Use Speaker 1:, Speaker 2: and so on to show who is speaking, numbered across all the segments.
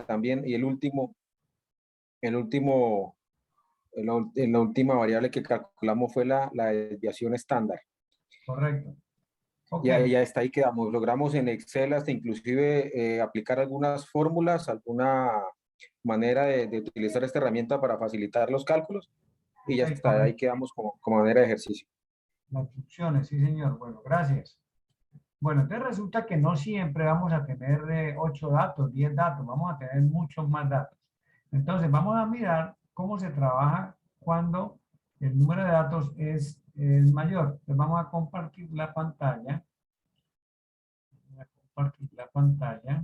Speaker 1: también, y la última variable que calculamos fue la desviación estándar.
Speaker 2: Correcto. Ok.
Speaker 1: Ya está, ahí quedamos. Logramos en Excel hasta inclusive aplicar algunas fórmulas, alguna manera de utilizar esta herramienta para facilitar los cálculos, y ya
Speaker 2: Ok,
Speaker 1: está, ahí
Speaker 2: correcto.
Speaker 1: quedamos como manera de ejercicio.
Speaker 2: Las funciones, sí, señor. Bueno, gracias. Bueno, entonces resulta que no siempre vamos a tener 8 datos, 10 datos, vamos a tener muchos más datos. Entonces, vamos a mirar cómo se trabaja cuando el número de datos es mayor. Entonces, vamos a compartir la pantalla. Voy a compartir la pantalla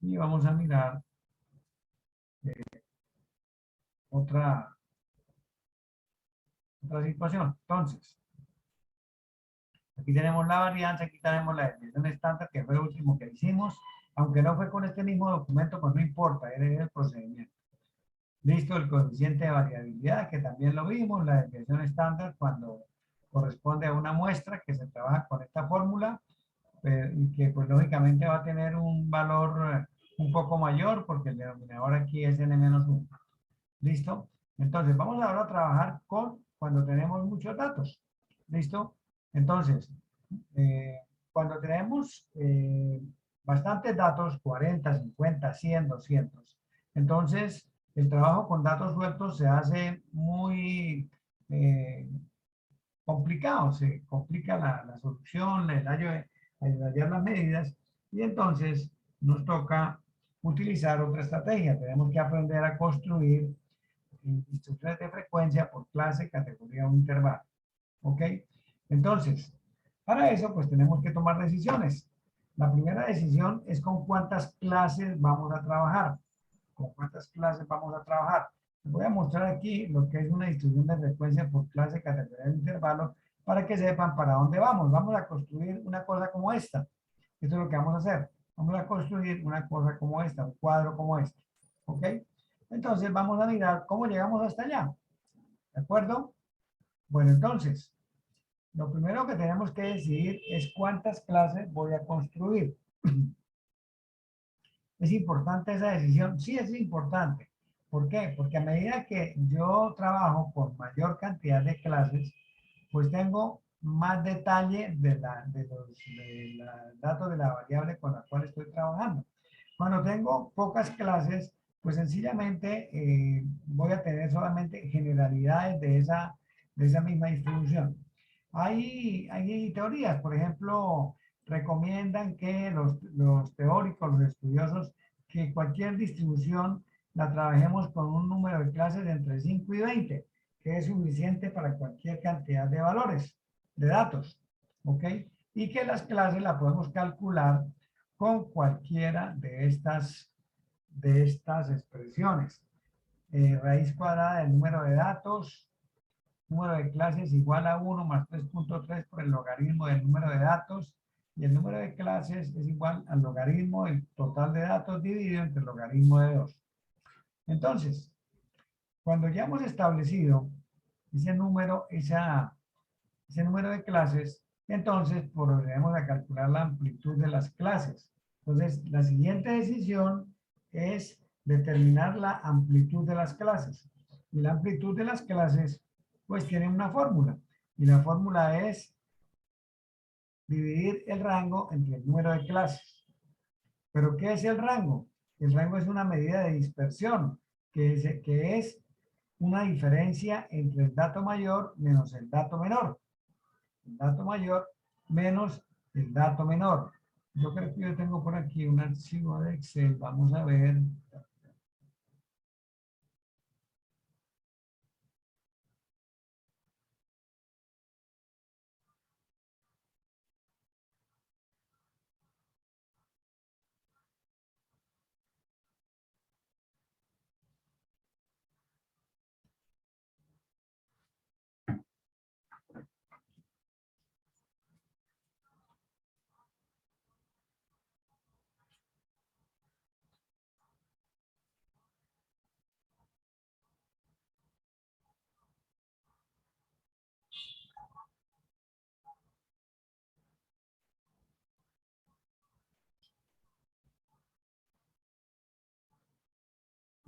Speaker 2: y vamos a mirar otra, otra situación. Entonces, aquí tenemos la varianza, aquí tenemos la desviación estándar, que fue lo último que hicimos. Aunque no fue con este mismo documento, pues no importa, es el procedimiento. Listo, el coeficiente de variabilidad, que también lo vimos, la desviación estándar cuando corresponde a una muestra que se trabaja con esta fórmula y que pues lógicamente va a tener un valor un poco mayor porque el denominador aquí es n-1. ¿Listo? Entonces, vamos ahora a trabajar con cuando tenemos muchos datos. ¿Listo? Entonces, cuando tenemos bastantes datos, 40, 50, 100, 200, entonces el trabajo con datos sueltos se hace muy complicado, se complica la solución, el hallar las medidas, y entonces nos toca utilizar otra estrategia. Tenemos que aprender a construir instrucciones de frecuencia por clase, categoría o intervalo. ¿Ok? Entonces, para eso, pues tenemos que tomar decisiones. La primera decisión es con cuántas clases vamos a trabajar. ¿Con cuántas clases vamos a trabajar? Les voy a mostrar aquí lo que es una distribución de frecuencia por clase, categoría e intervalo para que sepan para dónde vamos. Vamos a construir una cosa como esta. Esto es lo que vamos a hacer. Vamos a construir una cosa como esta, un cuadro como este. ¿Ok? Entonces vamos a mirar cómo llegamos hasta allá. ¿De acuerdo? Bueno, entonces, lo primero que tenemos que decidir es cuántas clases voy a construir. ¿Es importante esa decisión? Sí, es importante. ¿Por qué? Porque a medida que yo trabajo con mayor cantidad de clases, pues tengo más detalle de los datos de la variable con la cual estoy trabajando. Cuando tengo pocas clases, pues sencillamente voy a tener solamente generalidades de esa misma distribución. Hay teorías, por ejemplo, recomiendan que los teóricos, los estudiosos, que cualquier distribución la trabajemos con un número de clases de entre 5 y 20, que es suficiente para cualquier cantidad de valores, de datos, ¿ok? Y que las clases las podemos calcular con cualquiera de estas expresiones. Raíz cuadrada del número de datos, número de clases igual a 1 más 3.3 por el logaritmo del número de datos, y el número de clases es igual al logaritmo del total de datos dividido entre el logaritmo de 2. Entonces, cuando ya hemos establecido ese número de clases, entonces procedemos a calcular la amplitud de las clases. Entonces, la siguiente decisión es determinar la amplitud de las clases. Y la amplitud de las clases, pues tiene una fórmula. Y la fórmula es dividir el rango entre el número de clases. ¿Pero qué es el rango? El rango es una medida de dispersión, que es una diferencia entre el dato mayor menos el dato menor. El dato mayor menos el dato menor. Yo creo que yo tengo por aquí un archivo de Excel. Vamos a ver.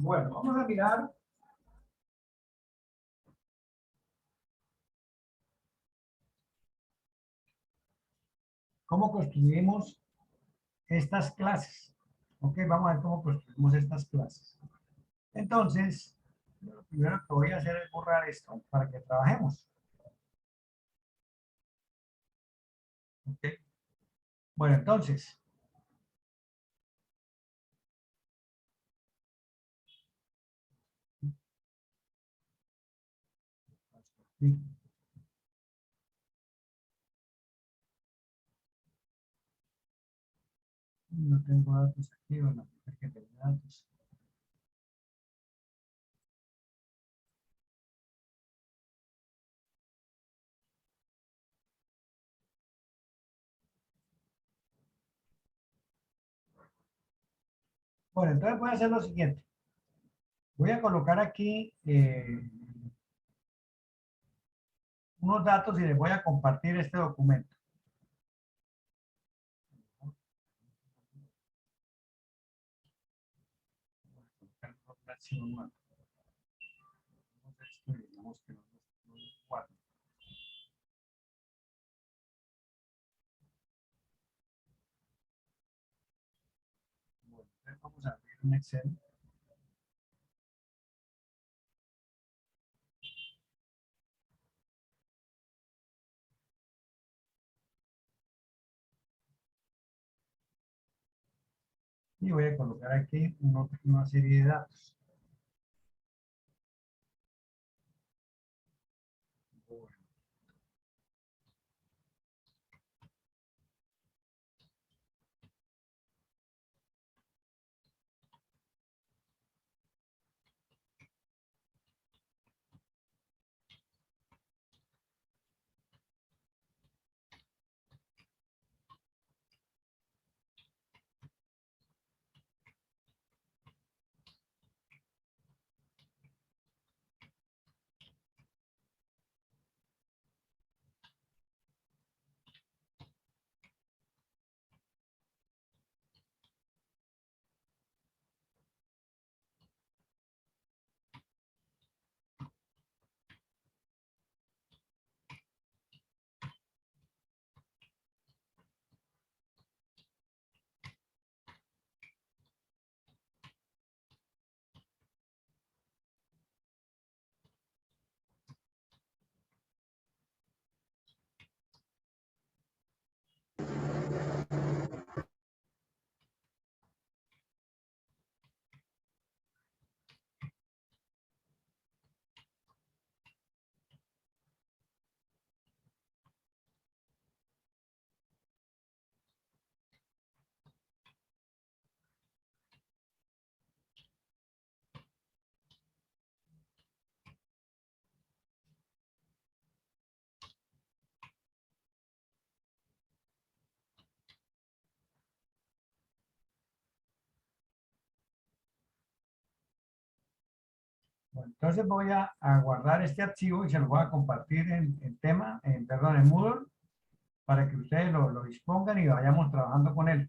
Speaker 2: Bueno, vamos a mirar cómo construimos estas clases. Ok, vamos a ver cómo construimos estas clases. Entonces, lo primero que voy a hacer es borrar esto para que trabajemos. Ok. Bueno, entonces, sí, no tengo datos aquí, bueno, hay que tener datos. Bueno, entonces voy a hacer lo siguiente. Voy a colocar aquí unos datos y les voy a compartir este documento. Voy a colocar una acción nueva. Vamos a esto y digamos que no nos guarda. Bueno, entonces vamos a abrir un Excel. Y voy a colocar aquí una serie de datos. Bueno, bueno, entonces voy a guardar este archivo y se lo voy a compartir perdón, en Moodle para que ustedes lo dispongan y vayamos trabajando con él.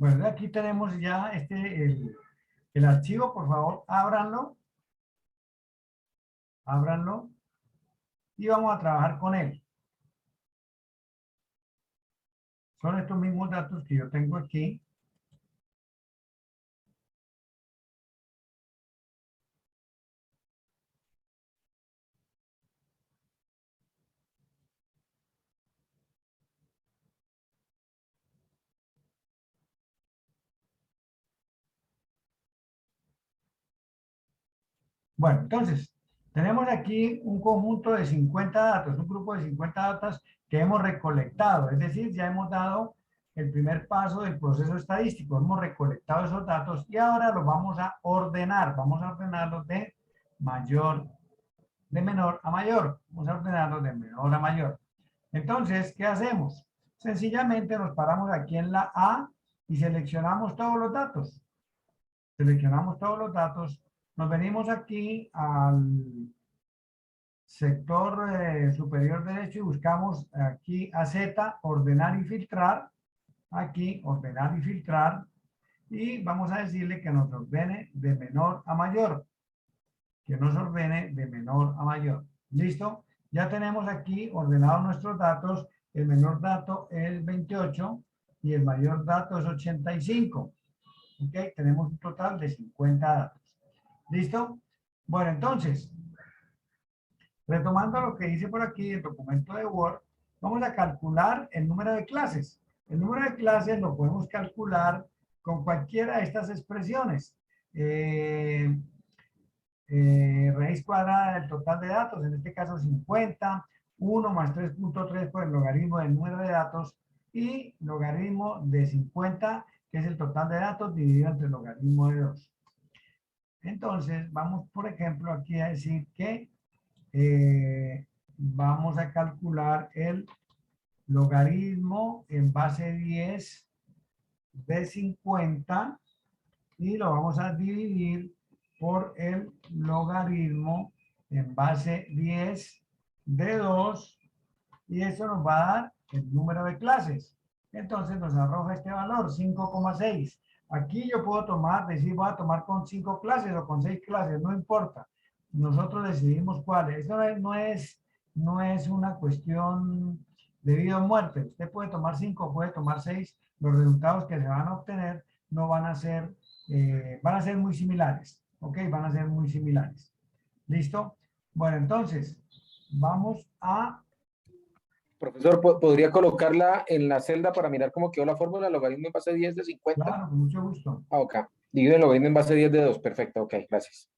Speaker 2: Bueno, aquí tenemos ya el archivo, por favor, ábranlo. Ábranlo. Y vamos a trabajar con él. Son estos mismos datos que yo tengo aquí. Bueno, entonces, tenemos aquí un conjunto de 50 datos, un grupo de 50 datos que hemos recolectado. Es decir, ya hemos dado el primer paso del proceso estadístico. Hemos recolectado esos datos y ahora los vamos a ordenar. Vamos a ordenarlos de menor a mayor. Vamos a ordenarlos de menor a mayor. Entonces, ¿qué hacemos? Sencillamente nos paramos aquí en la A y seleccionamos todos los datos. Seleccionamos todos los datos. Nos venimos aquí al sector superior derecho y buscamos aquí a Z, ordenar y filtrar. Aquí, ordenar y filtrar. Y vamos a decirle que nos ordene de menor a mayor. Que nos ordene de menor a mayor. ¿Listo? Ya tenemos aquí ordenados nuestros datos. El menor dato es 28 y el mayor dato es 85. ¿Ok? Tenemos un total de 50 datos. ¿Listo? Bueno, entonces, retomando lo que hice por aquí, el documento de Word, vamos a calcular el número de clases. El número de clases lo podemos calcular con cualquiera de estas expresiones. Raíz cuadrada del total de datos, en este caso 50, 1 más 3.3 por el logaritmo del número de datos y logaritmo de 50, que es el total de datos dividido entre el logaritmo de 2. Entonces, vamos, por ejemplo, aquí a decir que vamos a calcular el logaritmo en base 10 de 50 y lo vamos a dividir por el logaritmo en base 10 de 2 y eso nos va a dar el número de clases. Entonces nos arroja este valor, 5,6. Aquí yo puedo tomar, decir, voy a tomar con 5 clases o con 6 clases, no importa. Nosotros decidimos cuáles. Esto no es una cuestión de vida o muerte. Usted puede tomar 5, puede tomar 6. Los resultados que se van a obtener no van a ser, van a ser muy similares. ¿Ok? Van a ser muy similares. ¿Listo? Bueno, entonces, vamos a...
Speaker 1: Profesor, ¿podría colocarla en la celda para mirar cómo quedó la fórmula? Logaritmo en base 10 de 50.
Speaker 2: Claro, con mucho gusto.
Speaker 1: Ah, ok. Divide el logaritmo en base 10 de 2. Perfecto, ok, gracias.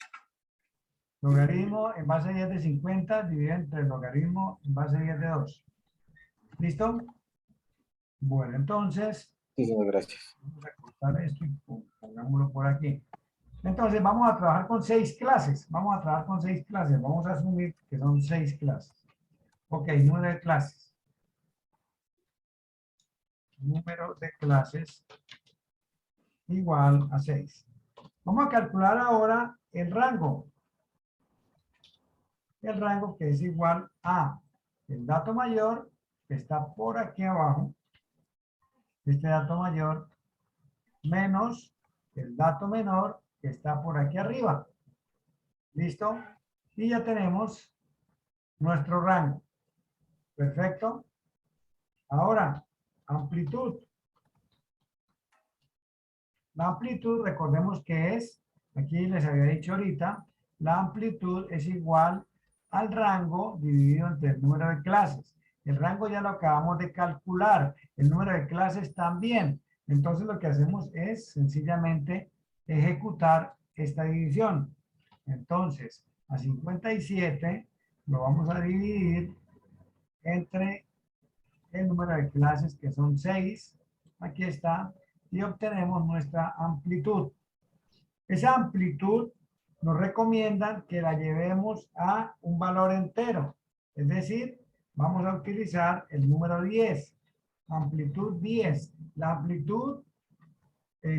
Speaker 2: Logaritmo en base 10 de 50 dividido entre el logaritmo en base 10 de 2. ¿Listo? Bueno, entonces...
Speaker 1: Sí, señor, gracias.
Speaker 2: Vamos a cortar esto y pongámoslo por aquí. Entonces vamos a trabajar con 6 clases. Vamos a trabajar con 6 clases. Vamos a asumir que son 6 clases. Ok, número de clases. Número de clases igual a 6. Vamos a calcular ahora el rango. El rango que es igual a el dato mayor que está por aquí abajo. Este dato mayor menos el dato menor que está por aquí arriba. ¿Listo? Y ya tenemos nuestro rango. Perfecto. Ahora, amplitud. La amplitud, recordemos que es, aquí les había dicho ahorita, la amplitud es igual al rango dividido entre el número de clases. El rango ya lo acabamos de calcular, el número de clases también. Entonces lo que hacemos es sencillamente ejecutar esta división. Entonces, a 57 lo vamos a dividir entre el número de clases que son 6. Aquí está. Y obtenemos nuestra amplitud. Esa amplitud nos recomiendan que la llevemos a un valor entero. Es decir, vamos a utilizar el número 10. Amplitud 10. La amplitud,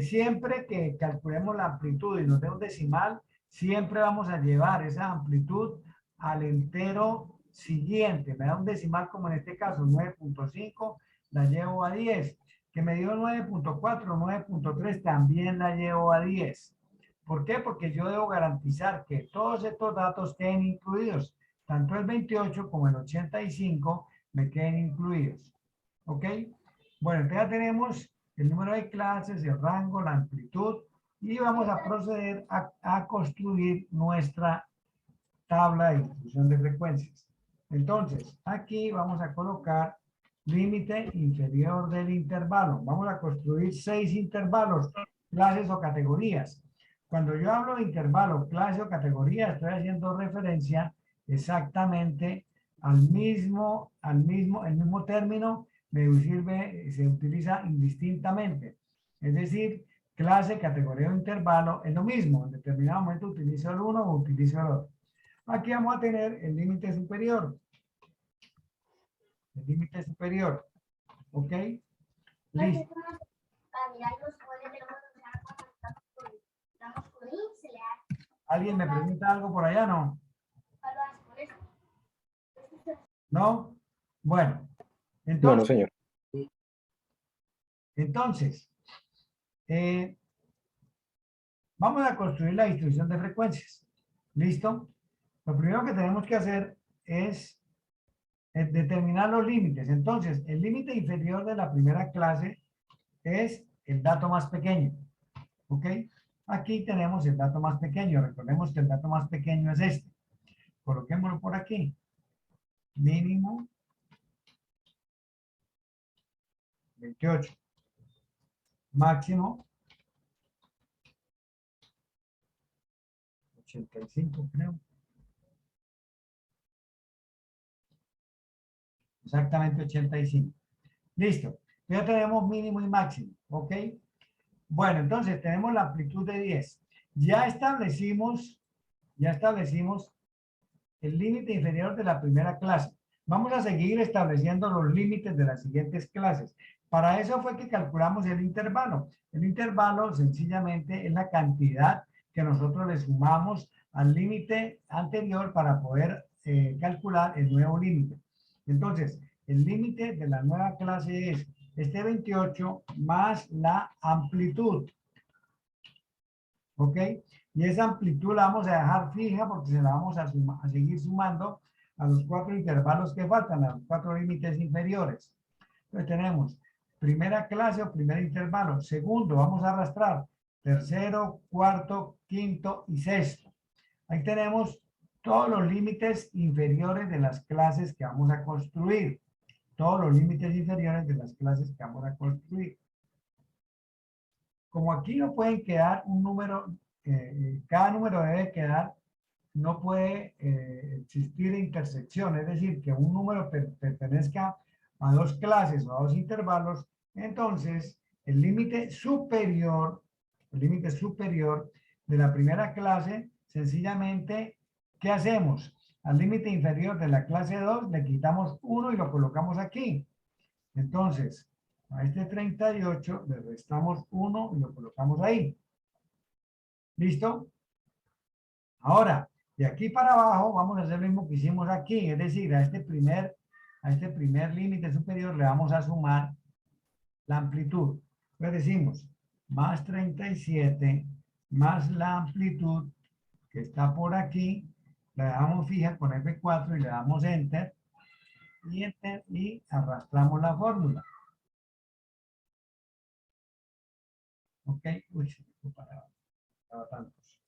Speaker 2: siempre que calculemos la amplitud y nos dé un decimal, siempre vamos a llevar esa amplitud al entero siguiente. Me da un decimal como en este caso 9.5, la llevo a 10. que me dio 9.4, 9.3, también la llevo a 10. ¿Por qué? Porque yo debo garantizar que todos estos datos queden incluidos. Tanto el 28 como el 85 me queden incluidos. ¿Ok? Bueno, entonces ya tenemos el número de clases, el rango, la amplitud, y vamos a proceder a construir nuestra tabla de distribución de frecuencias. Entonces, aquí vamos a colocar límite inferior del intervalo. Vamos a construir 6 intervalos, clases o categorías. Cuando yo hablo de intervalo, clase o categoría, estoy haciendo referencia exactamente el mismo término, se utiliza indistintamente. Es decir, clase, categoría o intervalo es lo mismo. En determinado momento utilizo el uno o utilizo el otro. Aquí vamos a tener el límite superior. El límite superior. ¿Ok? Listo. ¿Alguien me pregunta algo por allá? ¿No? ¿No? Bueno.
Speaker 1: No, señor.
Speaker 2: Entonces, vamos a construir la distribución de frecuencias. ¿Listo? Lo primero que tenemos que hacer es determinar los límites. Entonces, el límite inferior de la primera clase es el dato más pequeño. ¿Ok? Aquí tenemos el dato más pequeño. Recordemos que el dato más pequeño es este. Coloquémoslo por aquí. Mínimo 28. Máximo 85, creo. Exactamente 85. Listo. Ya tenemos mínimo y máximo. ¿Ok? Bueno, entonces tenemos la amplitud de 10. Ya establecimos el límite inferior de la primera clase. Vamos a seguir estableciendo los límites de las siguientes clases. Para eso fue que calculamos el intervalo. El intervalo sencillamente es la cantidad que nosotros le sumamos al límite anterior para poder calcular el nuevo límite. Entonces, el límite de la nueva clase es este 28 más la amplitud. ¿Ok? Y esa amplitud la vamos a dejar fija porque se la vamos a seguir sumando a los 4 intervalos que faltan, a los 4 límites inferiores. Entonces tenemos primera clase o primer intervalo. Segundo, vamos a arrastrar. Tercero, cuarto, quinto y sexto. Ahí tenemos todos los límites inferiores de las clases que vamos a construir. Todos los límites inferiores de las clases que vamos a construir. Como aquí no pueden quedar un número, cada número debe quedar, no puede existir intersección, es decir, que un número pertenezca a dos clases o a dos intervalos, entonces el límite superior de la primera clase, sencillamente, ¿qué hacemos? Al límite inferior de la clase 2 le quitamos 1 y lo colocamos aquí. Entonces, a este 38 le restamos 1 y lo colocamos ahí. ¿Listo? Ahora, de aquí para abajo vamos a hacer lo mismo que hicimos aquí, es decir, a este primer límite superior le vamos a sumar la amplitud. Pues decimos, más 37 más la amplitud que está por aquí, la dejamos fija con F4 y le damos Enter y arrastramos la fórmula. Ok, uy, para tantos.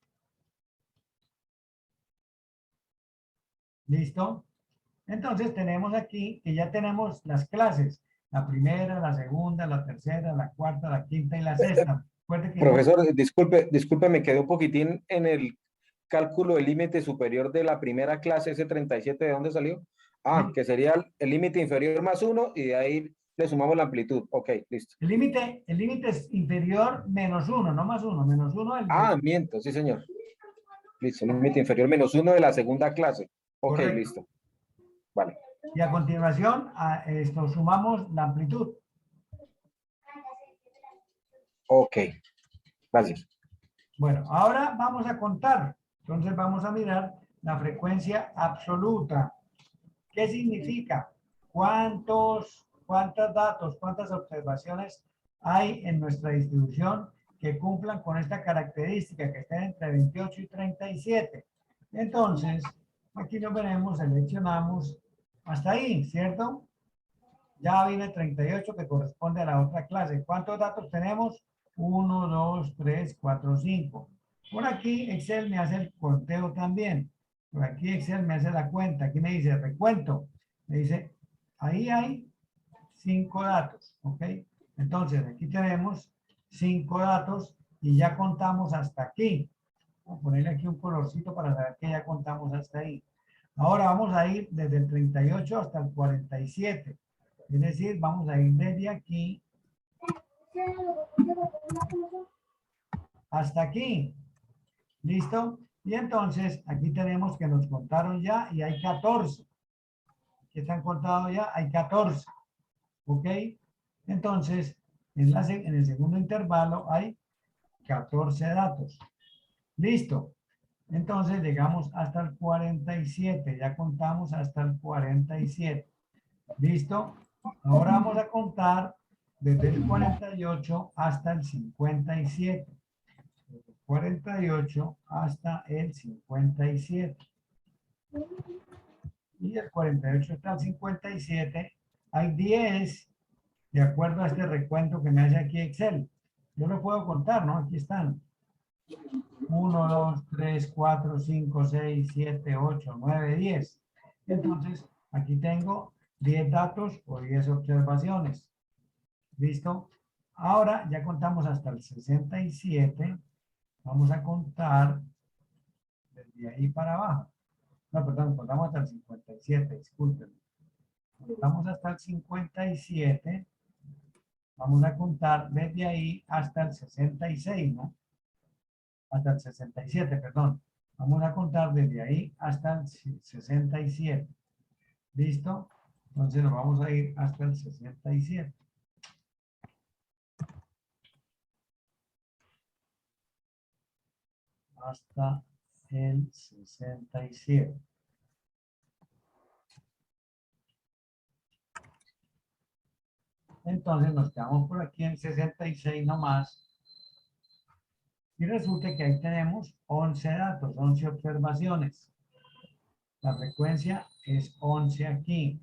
Speaker 2: ¿Listo? Entonces tenemos aquí que ya tenemos las clases. La primera, la segunda, la tercera, la cuarta, la quinta y la sexta.
Speaker 1: Profesor, disculpe, me quedé un poquitín en el cálculo del límite superior de la primera clase, ese 37, ¿de dónde salió? Ah,
Speaker 2: ¿Sí?
Speaker 1: Que sería el límite inferior más 1 y de ahí le sumamos la amplitud. Ok, listo.
Speaker 2: El límite es inferior menos 1, no más 1, menos 1.
Speaker 1: Miento, sí, señor. Listo, límite inferior menos 1 de la segunda clase. Ok,
Speaker 2: Correcto.
Speaker 1: listo. Vale.
Speaker 2: Y a continuación, a esto sumamos la amplitud.
Speaker 1: Ok, gracias.
Speaker 2: Bueno, ahora vamos a contar. Entonces vamos a mirar la frecuencia absoluta. ¿Qué significa? ¿Cuántos datos, cuántas observaciones hay en nuestra distribución que cumplan con esta característica, que estén entre 28 y 37. Entonces, aquí nos veremos, seleccionamos hasta ahí, ¿cierto? Ya viene 38 que corresponde a la otra clase. ¿Cuántos datos tenemos? 1, 2, 3, 4, 5. Por aquí Excel me hace el conteo también. Por aquí Excel me hace la cuenta. Aquí me dice recuento. Me dice, ahí hay 5 datos, ¿ok? Entonces, aquí tenemos 5 datos y ya contamos hasta aquí. Voy a ponerle aquí un colorcito para saber que ya contamos hasta ahí. Ahora vamos a ir desde el 38 hasta el 47. Es decir, vamos a ir desde aquí hasta aquí. ¿Listo? Y entonces, aquí tenemos que nos contaron ya y hay 14. ¿Qué están contados ya? Hay 14. ¿Ok? Entonces, en el segundo intervalo hay 14 datos. Listo. Entonces, llegamos hasta el 47. Ya contamos hasta el 47. ¿Listo? Ahora vamos a contar desde el 48 hasta el 57. Desde el 48 hasta el 57. Y el 48 hasta el 57 hay 10 de acuerdo a este recuento que me hace aquí Excel. Yo lo puedo contar, ¿no? Aquí están. 1, 2, 3, 4, 5, 6, 7, 8, 9, 10. Entonces, aquí tengo 10 datos o 10 observaciones. ¿Listo? Ahora ya contamos hasta el 67. Vamos a contar desde ahí para abajo. No, perdón, contamos hasta el 57, disculpen. Contamos hasta el 57. Vamos a contar desde ahí hasta el 66, ¿no? Hasta el 67, perdón. Vamos a contar desde ahí hasta el 67. ¿Listo? Entonces nos vamos a ir hasta el 67. Hasta el 67. Entonces nos quedamos por aquí en 66 nomás. Y resulta que ahí tenemos 11 datos, 11 observaciones. La frecuencia es 11 aquí.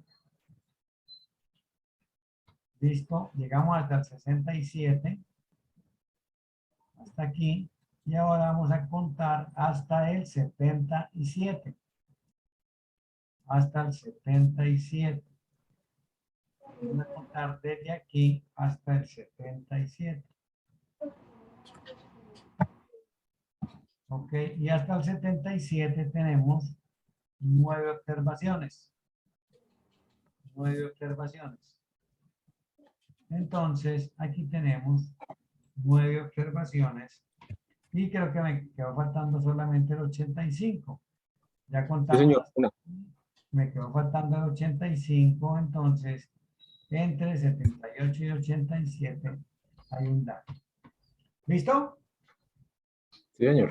Speaker 2: Listo, llegamos hasta el 67. Hasta aquí. Y ahora vamos a contar hasta el 77. Hasta el 77. Vamos a contar desde aquí hasta el 77. Ok, y hasta el 77 tenemos 9 observaciones. 9 observaciones. Entonces, aquí tenemos 9 observaciones. Y creo que me quedó faltando solamente el 85. Ya contamos.
Speaker 1: Sí, señor.
Speaker 2: Me quedó faltando el 85, entonces, entre 78 y 87 hay un dato. ¿Listo?
Speaker 1: Sí, señor.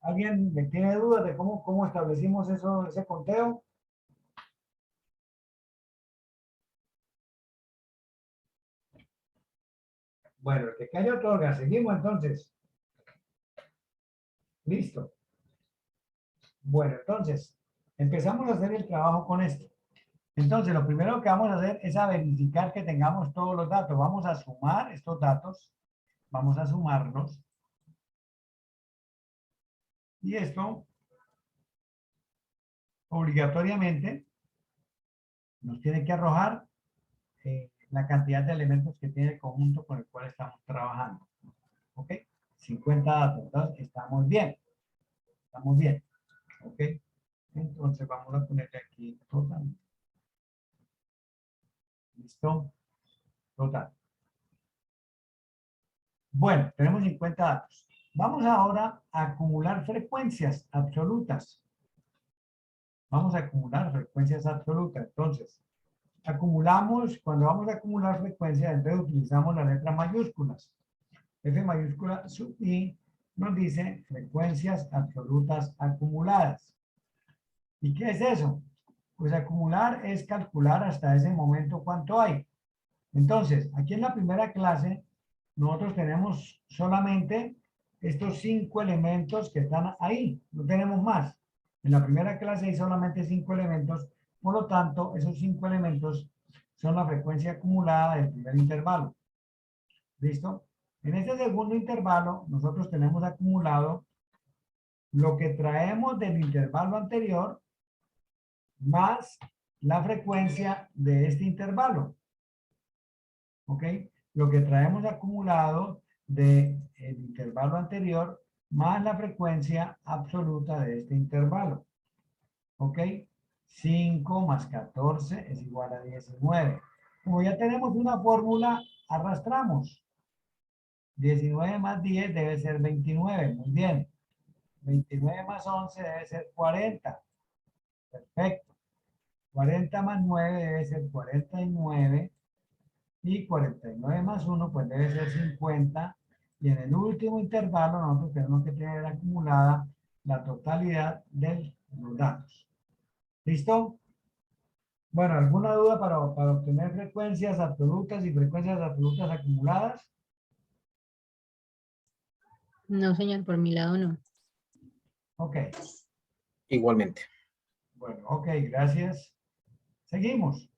Speaker 2: ¿Alguien le tiene dudas de cómo establecimos ese conteo? Bueno, el que calla otorga. Seguimos entonces. Listo. Bueno, entonces, empezamos a hacer el trabajo con esto. Entonces, lo primero que vamos a hacer es a verificar que tengamos todos los datos. Vamos a sumar estos datos. Vamos a sumarlos. Y esto, obligatoriamente, nos tiene que arrojar la cantidad de elementos que tiene el conjunto con el cual estamos trabajando. ¿Ok? 50 datos. Entonces, estamos bien. Estamos bien. ¿Ok? Entonces, vamos a ponerle aquí total. ¿Listo? Total. Bueno, tenemos 50 datos. Vamos ahora a acumular frecuencias absolutas. Vamos a acumular frecuencias absolutas. Entonces, acumulamos, cuando vamos a acumular frecuencias, entonces utilizamos las letras mayúsculas. F mayúscula sub I nos dice frecuencias absolutas acumuladas. ¿Y qué es eso? Pues acumular es calcular hasta ese momento cuánto hay. Entonces, aquí en la primera clase, nosotros tenemos solamente estos 5 elementos que están ahí, no tenemos más. En la primera clase hay solamente 5 elementos, por lo tanto, esos 5 elementos son la frecuencia acumulada del primer intervalo. ¿Listo? En este segundo intervalo, nosotros tenemos acumulado lo que traemos del intervalo anterior más la frecuencia de este intervalo. ¿Ok? Lo que traemos acumulado del intervalo anterior más la frecuencia absoluta de este intervalo. ¿Ok? 5 más 14 es igual a 19. Como ya tenemos una fórmula, arrastramos. 19 más 10 debe ser 29. Muy bien. 29 más 11 debe ser 40. Perfecto. 40 más 9 debe ser 49. Y 49 más 1 pues debe ser 50. Y en el último intervalo nosotros tenemos que tener acumulada la totalidad de los datos. ¿Listo? Bueno, ¿alguna duda para obtener frecuencias absolutas y frecuencias absolutas acumuladas?
Speaker 3: No, señor, por mi lado no.
Speaker 2: Ok.
Speaker 1: Igualmente.
Speaker 2: Bueno, ok, gracias. Seguimos.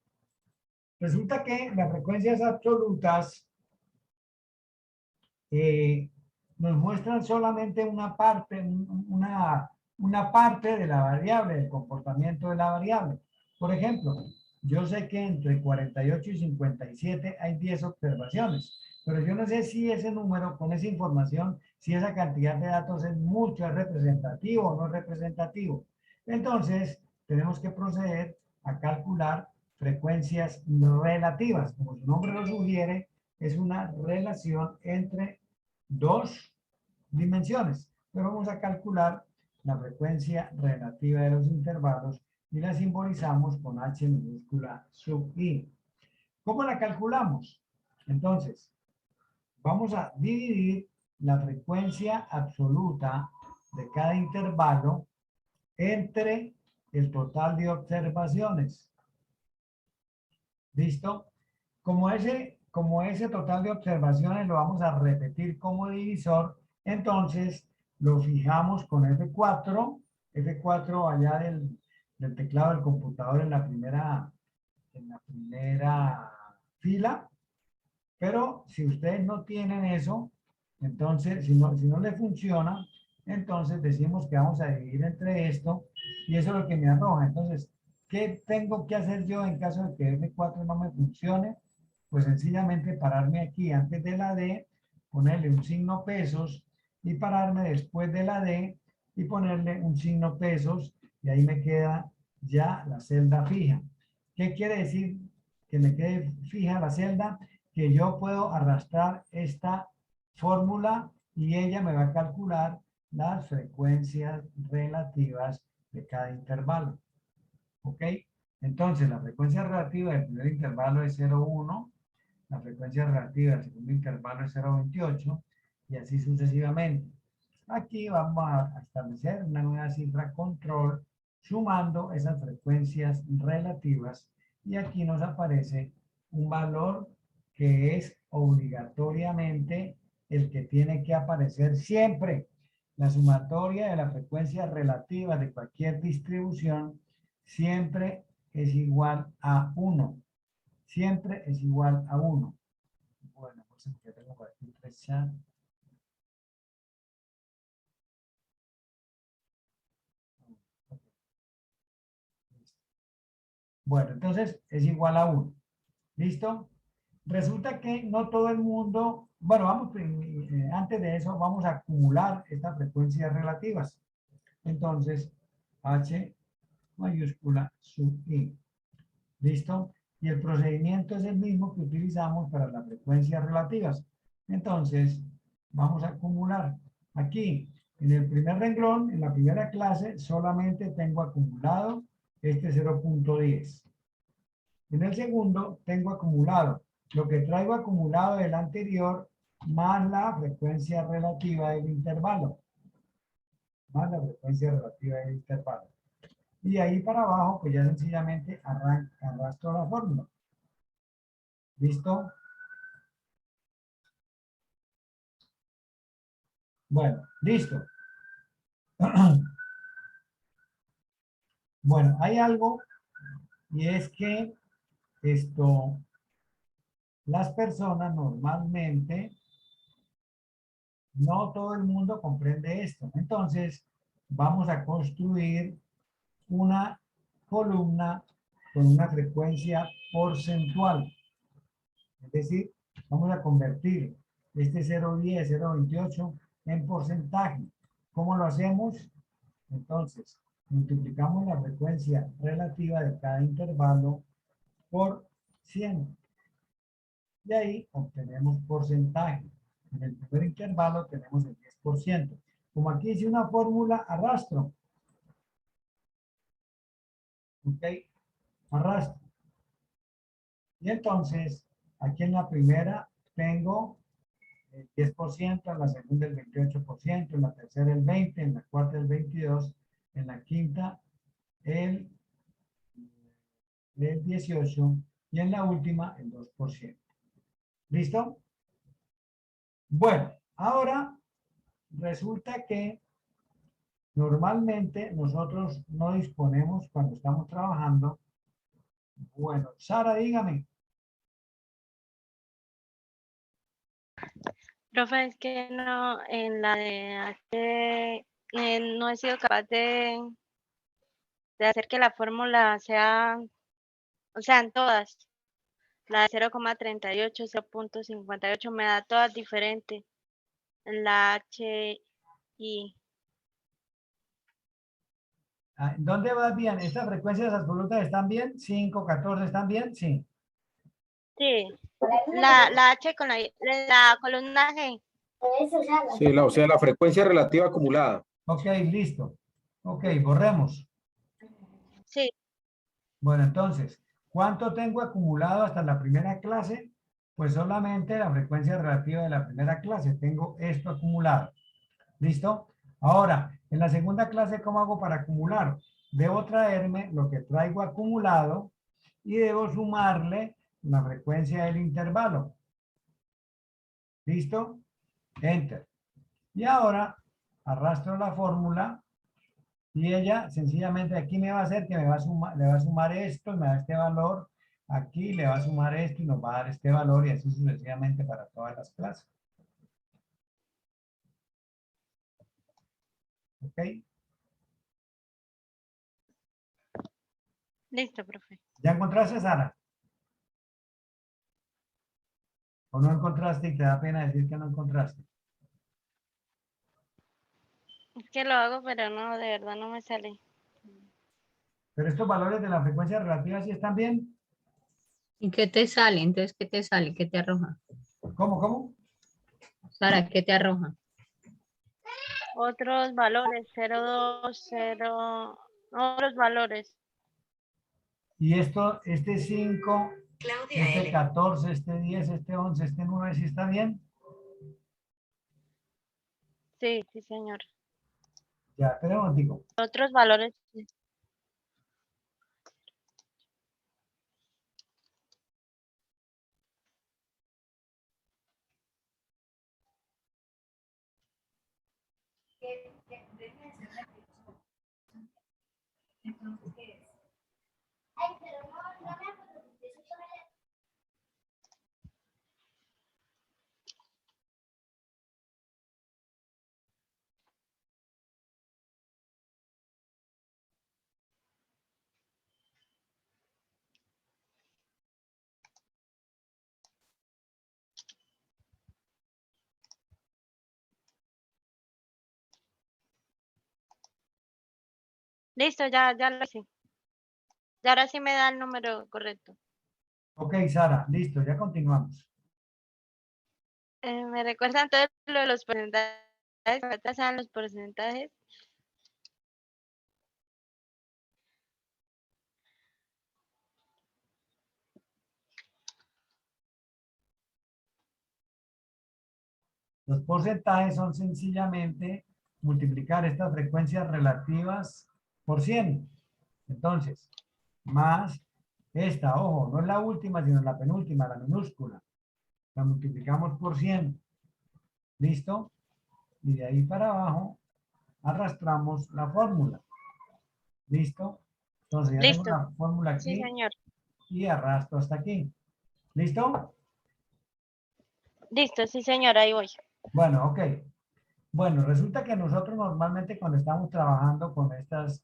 Speaker 2: Resulta que las frecuencias absolutas nos muestran solamente una parte, una parte de la variable, del comportamiento de la variable. Por ejemplo, yo sé que entre 48 y 57 hay 10 observaciones, pero yo no sé si ese número, con esa información, si esa cantidad de datos es mucho, es representativo o no es representativo. Entonces, tenemos que proceder a calcular frecuencias relativas. Como su nombre lo sugiere, es una relación entre dos dimensiones. Pero vamos a calcular la frecuencia relativa de los intervalos y la simbolizamos con H minúscula sub I. ¿Cómo la calculamos? Entonces, vamos a dividir la frecuencia absoluta de cada intervalo entre el total de observaciones. ¿Listo? Como ese total de observaciones lo vamos a repetir como divisor, entonces lo fijamos con F4 allá del teclado del computador en la primera fila. Pero si ustedes no tienen eso, entonces, si no le funciona, entonces decimos que vamos a dividir entre esto y eso es lo que me arroja. Entonces, ¿qué tengo que hacer yo en caso de que F4 no me funcione? Pues sencillamente pararme aquí antes de la D, ponerle un signo pesos y pararme después de la D y ponerle un signo pesos y ahí me queda ya la celda fija. ¿Qué quiere decir que me quede fija la celda? Que yo puedo arrastrar esta fórmula y ella me va a calcular las frecuencias relativas de cada intervalo. ¿Ok? Entonces, la frecuencia relativa del primer intervalo es 0,1, la frecuencia relativa del segundo intervalo es 0,28 y así sucesivamente. Aquí vamos a establecer una nueva cifra control sumando esas frecuencias relativas y aquí nos aparece un valor que es obligatoriamente el que tiene que aparecer siempre. La sumatoria de las frecuencias relativas de cualquier distribución siempre es igual a 1. Siempre es igual a 1. Bueno, pues ya tengo por aquí 3 chats. Bueno, entonces es igual a 1. ¿Listo? Resulta que no todo el mundo, bueno, vamos, antes de eso vamos a acumular estas frecuencias relativas. Entonces, H mayúscula sub I. ¿Listo? Y el procedimiento es el mismo que utilizamos para las frecuencias relativas. Entonces, vamos a acumular. Aquí, en el primer renglón, en la primera clase, solamente tengo acumulado este 0,10. En el segundo, tengo acumulado lo que traigo acumulado del anterior más la frecuencia relativa del intervalo. Más la frecuencia relativa del intervalo. Y ahí para abajo, pues ya sencillamente arrastro la fórmula. ¿Listo? Bueno, listo. Bueno, hay algo y es que las personas normalmente, no todo el mundo comprende esto. Entonces, vamos a construir una columna con una frecuencia porcentual. Es decir, vamos a convertir este 0,10, 0,28 en porcentaje. ¿Cómo lo hacemos? Entonces, multiplicamos la frecuencia relativa de cada intervalo por 100. Y ahí obtenemos porcentaje. En el primer intervalo tenemos el 10%. Como aquí hice una fórmula, arrastro. ¿Ok? Arrastro. Y entonces, aquí en la primera tengo el 10%, en la segunda el 28%, en la tercera el 20%, en la cuarta el 22%, en la quinta el 18% y en la última el 2%. ¿Listo? Bueno, ahora resulta que normalmente nosotros no disponemos cuando estamos trabajando. Bueno, Sara, dígame.
Speaker 4: Profe, es que no, en la de no he sido capaz de hacer que la fórmula sea, o sea, en todas. La de 0,38, 0,58 me da todas diferentes. En la H, I.
Speaker 2: ¿Dónde vas bien? ¿Estas frecuencias absolutas están bien? 5, 14, ¿están bien? Sí.
Speaker 4: Sí, la H con la columna G.
Speaker 1: Sí, o sea, la frecuencia relativa acumulada.
Speaker 2: Ok, listo. Ok, borremos.
Speaker 4: Sí,
Speaker 2: Bueno, entonces, ¿cuánto tengo acumulado hasta la primera clase? Pues solamente la frecuencia relativa de la primera clase. Tengo esto acumulado. ¿Listo? Ahora, en la segunda clase, ¿cómo hago para acumular? Debo traerme lo que traigo acumulado y debo sumarle la frecuencia del intervalo. ¿Listo? Enter. Y ahora arrastro la fórmula y ella sencillamente aquí me va a hacer que me va a sumar, le va a sumar esto, me da este valor, aquí le va a sumar esto y nos va a dar este valor y así sucesivamente para todas las clases. ¿Ok?
Speaker 4: listo, profe.
Speaker 2: ¿Ya encontraste, Sara? ¿O no encontraste y te da pena decir que no encontraste?
Speaker 4: Es que lo hago, pero no, de verdad no me sale.
Speaker 2: Pero estos valores de la frecuencia relativa sí están bien.
Speaker 3: ¿Y qué te sale? Entonces, ¿qué te sale? ¿Qué te arroja?
Speaker 2: ¿Cómo, cómo?
Speaker 3: Sara, ¿qué te arroja?
Speaker 4: Otros valores, 0,2, 0, otros valores.
Speaker 2: Y esto, este 5, este 14, este 10, este 11, este 9, ¿sí está bien?
Speaker 4: Sí, sí, señor.
Speaker 2: Ya, espera un momentico.
Speaker 4: Otros valores. Listo, ya lo hice. Y ahora sí me da el número correcto.
Speaker 2: Ok, Sara, listo, ya continuamos.
Speaker 4: ¿Me recuerdan todo lo de los porcentajes? ¿Cuántas sean los porcentajes?
Speaker 2: Los porcentajes son sencillamente multiplicar estas frecuencias relativas por 100. Entonces, más Esta, ojo, no es la última, sino la penúltima, la minúscula. La multiplicamos por 100. ¿Listo? Y de ahí para abajo arrastramos la fórmula. ¿Listo? Entonces ya tengo
Speaker 4: Listo.
Speaker 2: la fórmula
Speaker 4: Sí,
Speaker 2: aquí
Speaker 4: señor.
Speaker 2: y arrastro hasta aquí. ¿Listo?
Speaker 4: Listo, sí, señor, ahí voy.
Speaker 2: Bueno, ok. Bueno, resulta que nosotros normalmente cuando estamos trabajando con estas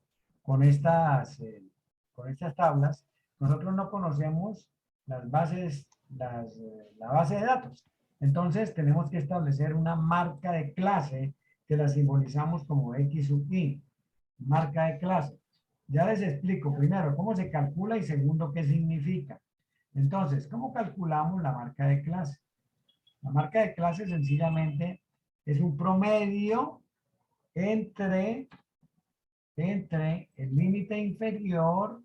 Speaker 2: tablas, nosotros no conocemos las bases, la base de datos. Entonces tenemos que establecer una marca de clase que la simbolizamos como X sub I, marca de clase. Ya les explico primero cómo se calcula y segundo qué significa. Entonces, ¿cómo calculamos la marca de clase? La marca de clase sencillamente es un promedio entre el límite inferior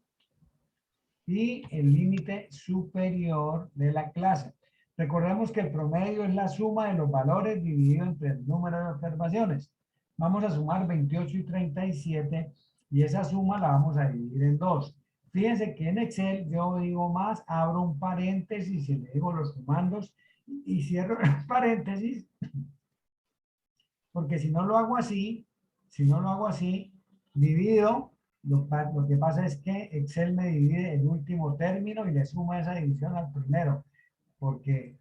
Speaker 2: y el límite superior de la clase. Recordemos que el promedio es la suma de los valores dividido entre el número de observaciones. Vamos a sumar 28 y 37 y esa suma la vamos a dividir en 2. Fíjense que en Excel yo digo más, abro un paréntesis y le digo los comandos y cierro el paréntesis, porque si no lo hago así, divido, lo que pasa es que Excel me divide el último término y le suma esa división al primero, porque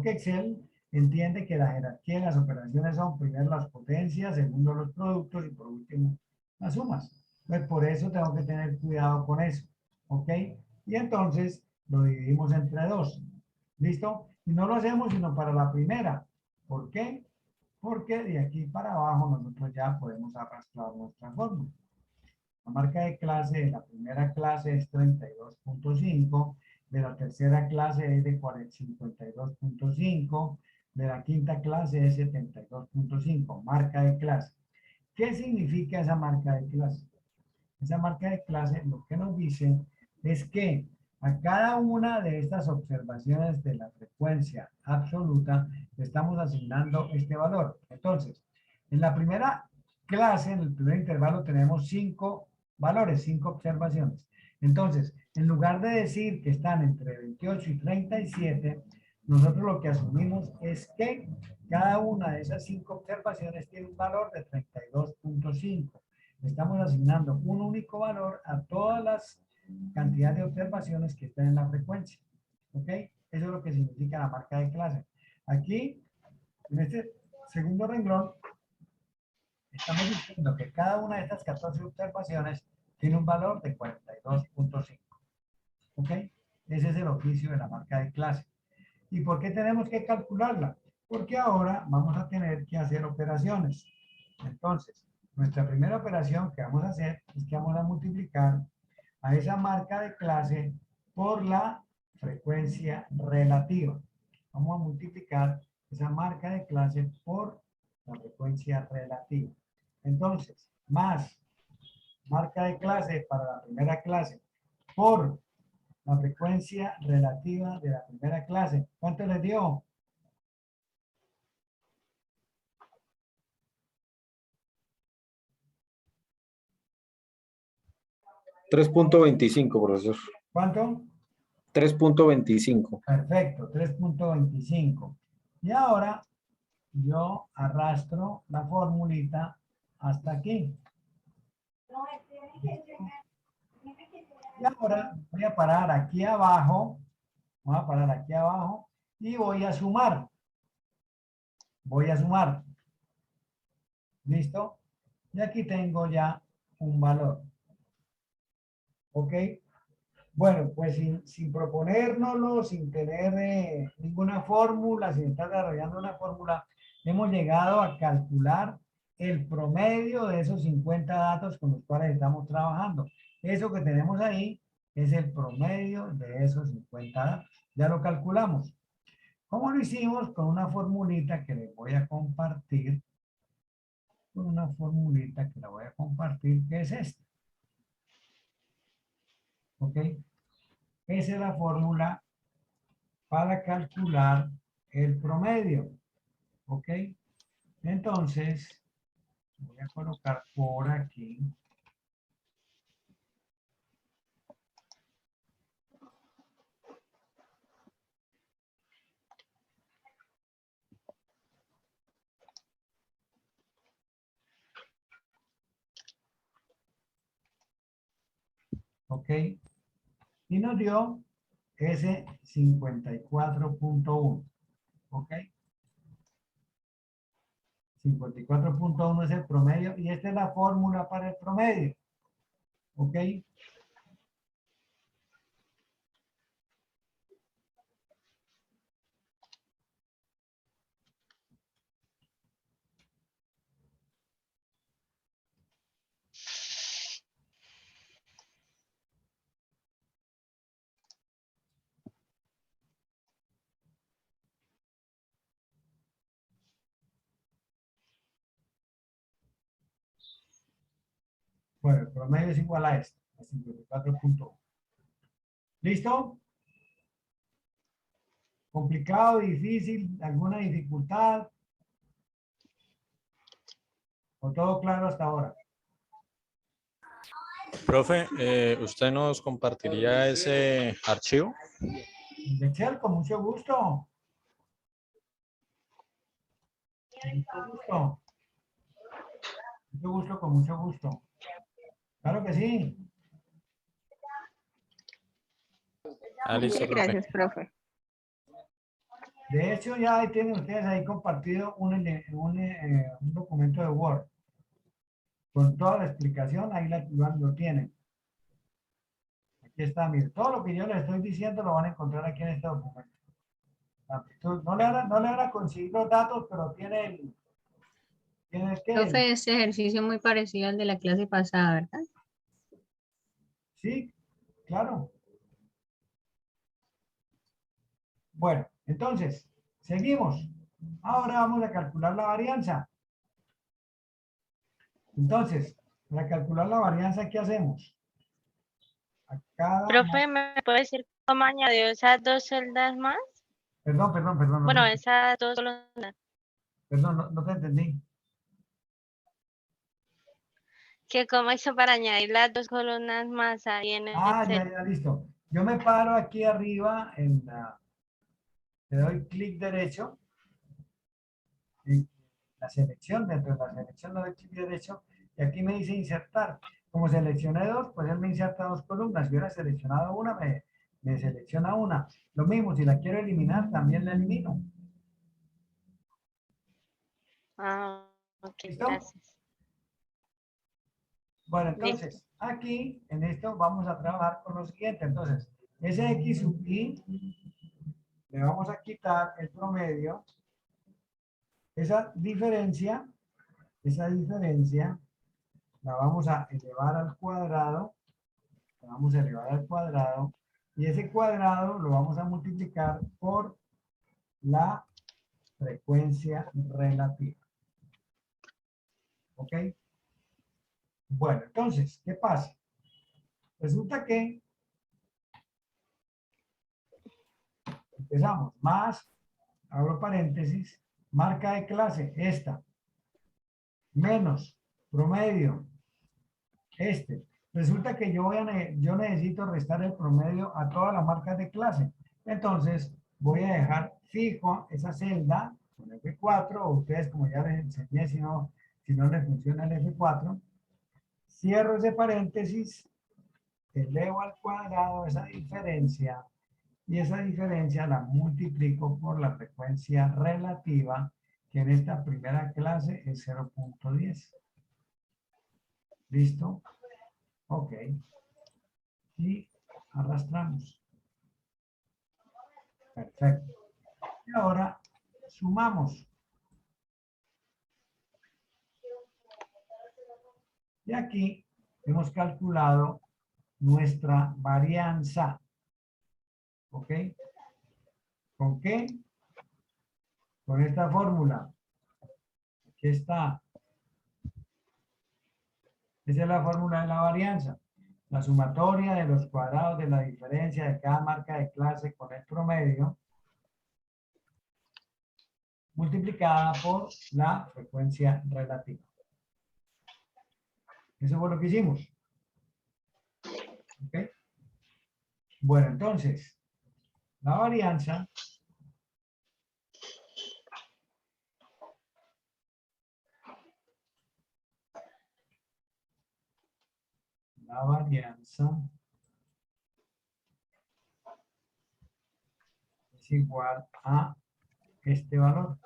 Speaker 2: Excel entiende que la jerarquía de las operaciones son primero las potencias, segundo los productos y por último las sumas. Pues por eso tengo que tener cuidado con eso, ¿ok? Y entonces lo dividimos entre 2, ¿listo? Y no lo hacemos sino para la primera. ¿Por qué? Porque de aquí para abajo nosotros ya podemos arrastrar nuestra fórmula. La marca de clase de la primera clase es 32.5, de la tercera clase es de 52.5, de la quinta clase es 72.5, marca de clase. ¿Qué significa esa marca de clase? Esa marca de clase lo que nos dice es que a cada una de estas observaciones de la frecuencia absoluta le estamos asignando este valor. Entonces, en la primera clase, en el primer intervalo, tenemos 5 valores, 5 observaciones. Entonces, en lugar de decir que están entre 28 y 37, nosotros lo que asumimos es que cada una de esas 5 observaciones tiene un valor de 32.5. Estamos asignando un único valor a todas las cantidades de observaciones que están en la frecuencia. ¿Ok? Eso es lo que significa la marca de clase. Aquí, en este segundo renglón, estamos diciendo que cada una de estas 14 observaciones tiene un valor de 42.5. ¿Ok? Ese es el oficio de la marca de clase. ¿Y por qué tenemos que calcularla? Porque ahora vamos a tener que hacer operaciones. Entonces, nuestra primera operación que vamos a hacer es que vamos a multiplicar a esa marca de clase por la frecuencia relativa. Vamos a multiplicar esa marca de clase por la frecuencia relativa. Entonces, más marca de clase para la primera clase por la frecuencia relativa de la primera clase. ¿Cuánto les dio?
Speaker 1: 3.25, profesor.
Speaker 2: ¿Cuánto?
Speaker 1: 3.25.
Speaker 2: Perfecto, 3.25. Y ahora yo arrastro la formulita hasta aquí. Y ahora voy a parar aquí abajo. Voy a parar aquí abajo y voy a sumar. Voy a sumar. ¿Listo? Y aquí tengo ya un valor. ¿Ok? Bueno, pues sin proponérnoslo, sin tener ninguna fórmula, sin estar desarrollando una fórmula, hemos llegado a calcular el promedio de esos 50 datos con los cuales estamos trabajando. Eso que tenemos ahí es el promedio de esos 50 datos. Ya lo calculamos. ¿Cómo lo hicimos? Con una formulita que les voy a compartir. Con una formulita que la voy a compartir, que es esta. ¿Ok? Esa es la fórmula para calcular el promedio. ¿Ok? Entonces, voy a colocar por aquí. ¿ok? Y nos dio ese 54.1, ¿ok? 54.1 es el promedio y esta es la fórmula para el promedio, ¿ok? Bueno, el promedio es igual a esto, a 54.1. ¿Listo? ¿Complicado, difícil, alguna dificultad? ¿O todo claro hasta ahora?
Speaker 5: Profe, ¿usted nos compartiría ese archivo?
Speaker 2: De Excel, con mucho gusto. Con mucho gusto. Mucho gusto, con mucho gusto. Claro que sí.
Speaker 5: Ah, listo, profe.
Speaker 3: Gracias, profe.
Speaker 2: De hecho, ya tienen ustedes ahí compartido un documento de Word con toda la explicación, ahí lo tienen. Aquí está, mire, todo lo que yo les estoy diciendo lo van a encontrar aquí en este documento. No le van a conseguir los datos, pero tiene el que,
Speaker 3: Profe, este ejercicio es muy parecido al de la clase pasada, ¿verdad?
Speaker 2: sí, claro. Bueno, entonces, seguimos. Ahora vamos a calcular la varianza. Entonces, para calcular la varianza, ¿qué hacemos? A cada...
Speaker 4: Profe, ¿me puede decir cómo añadió esas dos celdas más?
Speaker 2: Perdón,
Speaker 4: Bueno, esas dos columnas.
Speaker 2: no te entendí.
Speaker 4: Que cómo hizo para añadir las dos columnas más ahí en el
Speaker 2: Ah,
Speaker 4: Excel.
Speaker 2: ya, listo. Yo me paro aquí arriba, le doy clic derecho, en la selección, dentro de la selección le doy clic derecho, y aquí me dice insertar. Como seleccioné dos, pues él me inserta dos columnas. Si hubiera seleccionado una, me selecciona una. Lo mismo, si la quiero eliminar, también la elimino.
Speaker 4: Ah, ok,
Speaker 2: ¿Listo?
Speaker 4: gracias.
Speaker 2: Bueno,
Speaker 4: Listo.
Speaker 2: entonces, aquí en esto vamos a trabajar con lo siguiente. Entonces, ese X sub I, le vamos a quitar el promedio. Esa diferencia la vamos a elevar al cuadrado. La vamos a elevar al cuadrado. Y ese cuadrado lo vamos a multiplicar por la frecuencia relativa. ¿Ok? Bueno, entonces, ¿qué pasa? Resulta que empezamos más, abro paréntesis, marca de clase, esta, menos, promedio, este. Resulta que yo necesito restar el promedio a todas las marcas de clase. Entonces, voy a dejar fijo esa celda con F4, o ustedes como ya les enseñé, si no les funciona el F4, cierro ese paréntesis, elevo al cuadrado esa diferencia, y esa diferencia la multiplico por la frecuencia relativa, que en esta primera clase es 0.10. ¿Listo? Ok. Y arrastramos. Perfecto. Y ahora sumamos. Y aquí hemos calculado nuestra varianza. ¿Ok? ¿Con qué? Con esta fórmula. Aquí está. Esa es la fórmula de la varianza. La sumatoria de los cuadrados de la diferencia de cada marca de clase con el promedio multiplicada por la frecuencia relativa. Eso fue lo que hicimos. ¿Ok? Bueno, entonces, la varianza es igual a este valor.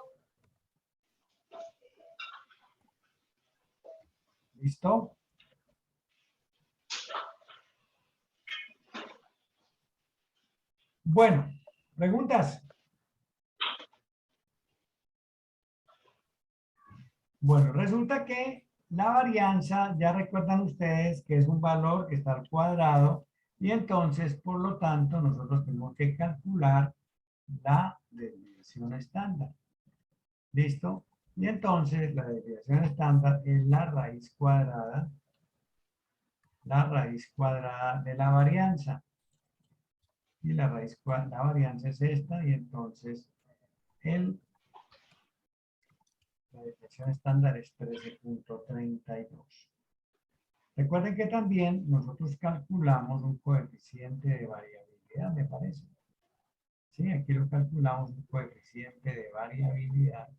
Speaker 2: ¿Listo? Bueno, ¿preguntas? Bueno, resulta que la varianza, ya recuerdan ustedes que es un valor que está al cuadrado y entonces, por lo tanto, nosotros tenemos que calcular la desviación estándar. ¿Listo? Y entonces la desviación estándar es la raíz cuadrada de la varianza. Y la varianza es esta y entonces la desviación estándar es 13.32. Recuerden que también nosotros calculamos un coeficiente de variabilidad, me parece. Sí, aquí lo calculamos un coeficiente de variabilidad.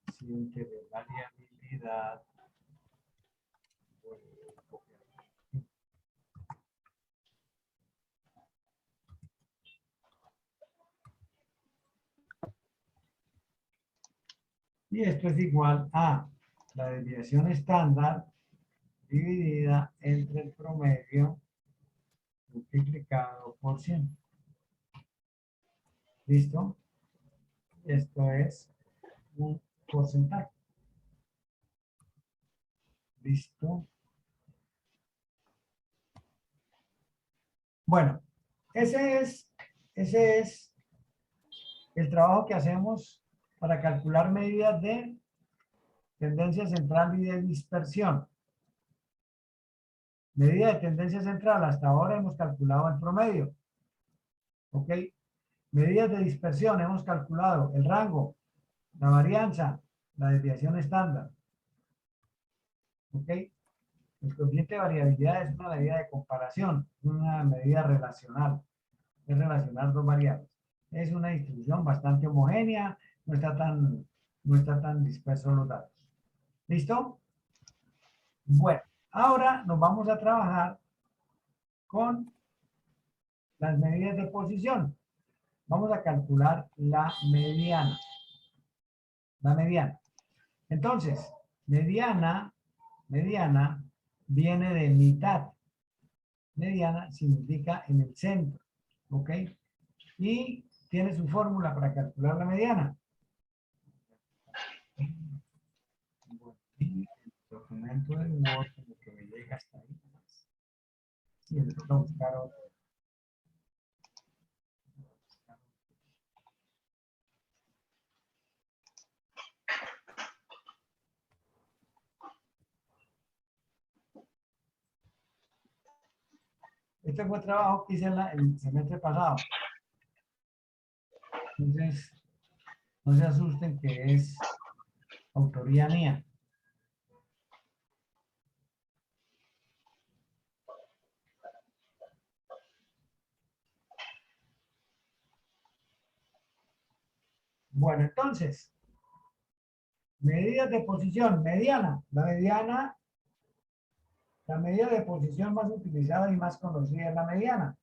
Speaker 2: Coeficiente de variabilidad. Y esto es igual a la desviación estándar dividida entre el promedio multiplicado por 100. ¿Listo? Esto es un porcentaje. ¿Listo? Bueno, ese es el trabajo que hacemos para calcular medidas de tendencia central y de dispersión. Medida de tendencia central, hasta ahora hemos calculado el promedio. ¿Ok? Medidas de dispersión, hemos calculado el rango, la varianza, la desviación estándar. ¿Ok? El coeficiente de variabilidad es una medida de comparación, una medida relacional. Es relacionar dos variables. Es una distribución bastante homogénea, no está tan dispersos los datos. ¿Listo? Bueno, ahora nos vamos a trabajar con las medidas de posición. Vamos a calcular la mediana. La mediana. Entonces, mediana viene de mitad. Mediana significa en el centro. ¿Ok? Y tiene su fórmula para calcular la mediana. Y el documento de Word como que me llega hasta ahí. Y necesito buscar otro. Este fue el trabajo que hice el semestre pasado. Entonces, no se asusten que es autoría mía. Bueno, entonces, medidas de posición, mediana. La medida de posición más utilizada y más conocida es la mediana.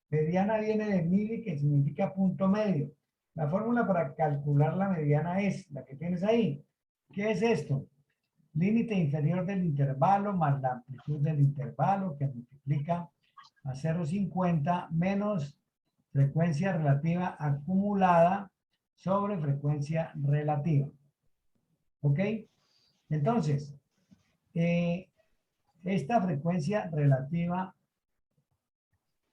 Speaker 2: Mediana viene de mili, que significa punto medio. La fórmula para calcular la mediana es la que tienes ahí. ¿Qué es esto? Límite inferior del intervalo más la amplitud del intervalo, que multiplica a 0,50 menos frecuencia relativa acumulada sobre frecuencia relativa. ¿Ok? Entonces, esta frecuencia relativa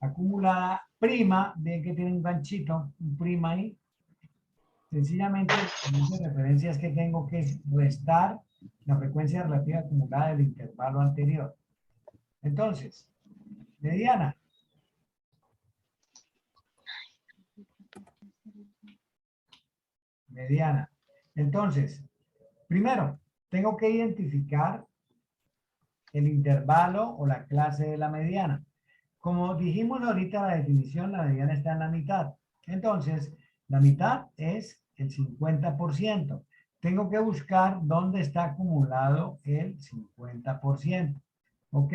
Speaker 2: acumulada prima, bien que tiene un ganchito, un prima ahí, sencillamente las referencias que tengo que restar la frecuencia relativa acumulada del intervalo anterior. Entonces, mediana. Mediana. Entonces, primero, tengo que identificar el intervalo o la clase de la mediana. Como dijimos ahorita la definición, la mediana está en la mitad. Entonces, la mitad es el 50%. Tengo que buscar dónde está acumulado el 50%. ¿Ok?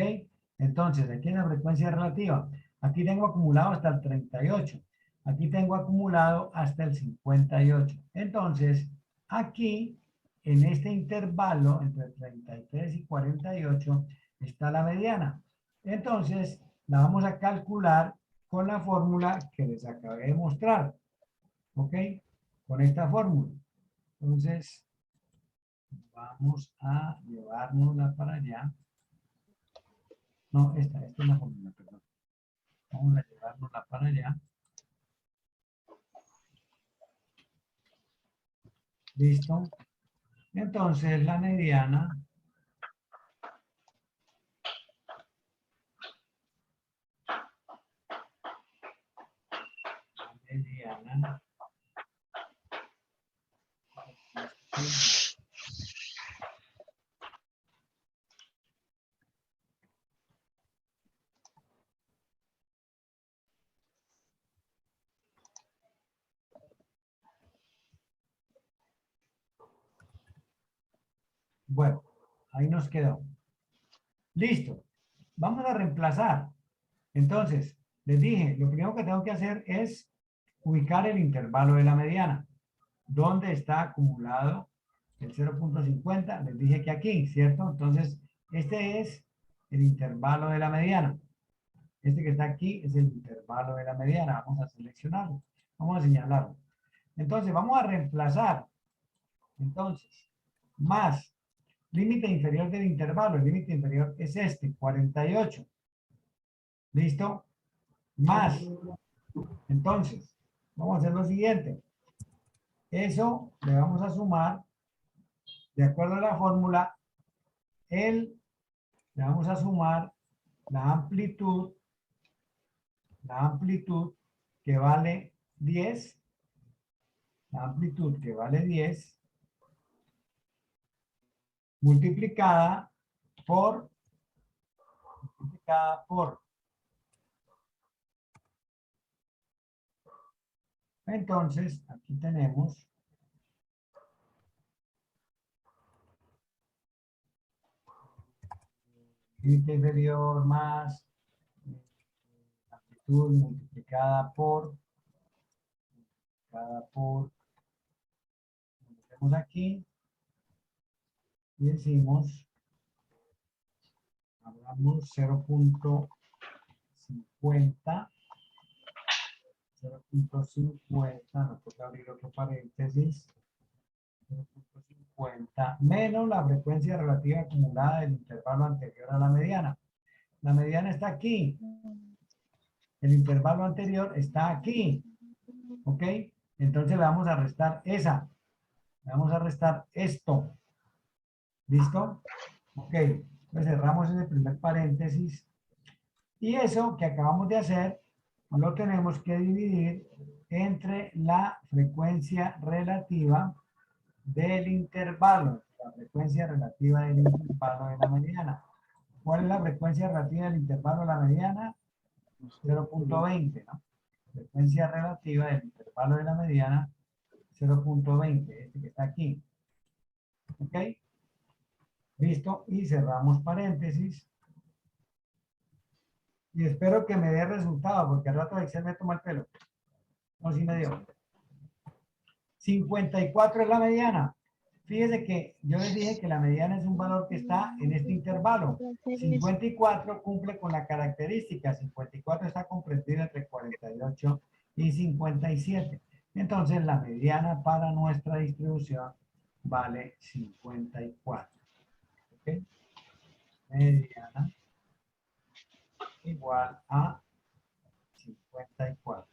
Speaker 2: Entonces, aquí en la frecuencia relativa, aquí tengo acumulado hasta el 38. Aquí tengo acumulado hasta el 58. Entonces, aquí, en este intervalo entre 33 y 48, está la mediana. Entonces, la vamos a calcular con la fórmula que les acabé de mostrar. ¿Ok? Con esta fórmula. Entonces, vamos a llevárnosla para allá. No, esta es la fórmula, perdón. Vamos a llevárnosla para allá. ¿Listo? Entonces, la mediana bueno, ahí nos quedó. Listo. Vamos a reemplazar. Entonces, les dije, lo primero que tengo que hacer es ubicar el intervalo de la mediana. ¿Dónde está acumulado el 0.50? Les dije que aquí, ¿cierto? Entonces, este es el intervalo de la mediana. Este que está aquí es el intervalo de la mediana. Vamos a seleccionarlo. Vamos a señalarlo. Entonces, vamos a reemplazar. Entonces, más límite inferior del intervalo. El límite inferior es este, 48. ¿Listo? Más. Entonces, vamos a hacer lo siguiente. Eso le vamos a sumar, de acuerdo a la fórmula, le vamos a sumar la amplitud que vale 10, la amplitud que vale 10, multiplicada por, entonces, aquí tenemos límite inferior más amplitud multiplicada por, metemos aquí y decimos, hablamos 0.50, nos toca abrir otro paréntesis, 0.50 menos la frecuencia relativa acumulada del intervalo anterior a la mediana. La mediana está aquí. El intervalo anterior está aquí. ¿Ok? Entonces le vamos a restar esa. Le vamos a restar esto. ¿Listo? Ok. Entonces cerramos ese primer paréntesis. Y eso que acabamos de hacer lo tenemos que dividir entre la frecuencia relativa del intervalo. La frecuencia relativa del intervalo de la mediana. ¿Cuál es la frecuencia relativa del intervalo de la mediana? 0.20, ¿no? Frecuencia relativa del intervalo de la mediana, 0.20, este que está aquí. ¿Ok? Listo, y cerramos paréntesis. Y espero que me dé resultado, porque al rato Excel me toma el pelo. No, sí me dio. 54 es la mediana. Fíjese que yo les dije que la mediana es un valor que está en este intervalo. 54 cumple con la característica. 54 está comprendido entre 48 y 57. Entonces, la mediana para nuestra distribución vale 54. ¿Ok? Mediana igual a 54.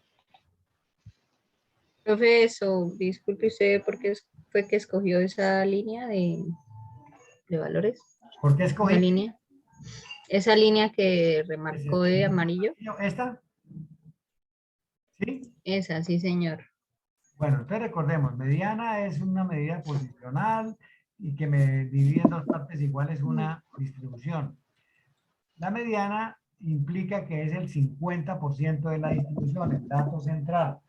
Speaker 3: Profe, eso, disculpe usted, ¿por qué fue que escogió esa línea de valores?
Speaker 2: ¿Por qué
Speaker 3: Esa
Speaker 2: escogí?
Speaker 3: línea. Esa línea que remarcó de amarillo.
Speaker 2: ¿Esta? ¿Sí?
Speaker 3: Esa, sí, señor.
Speaker 2: Bueno, entonces recordemos, mediana es una medida posicional y que me divide en dos partes iguales una distribución. La mediana implica que es el 50% de la distribución, el dato central.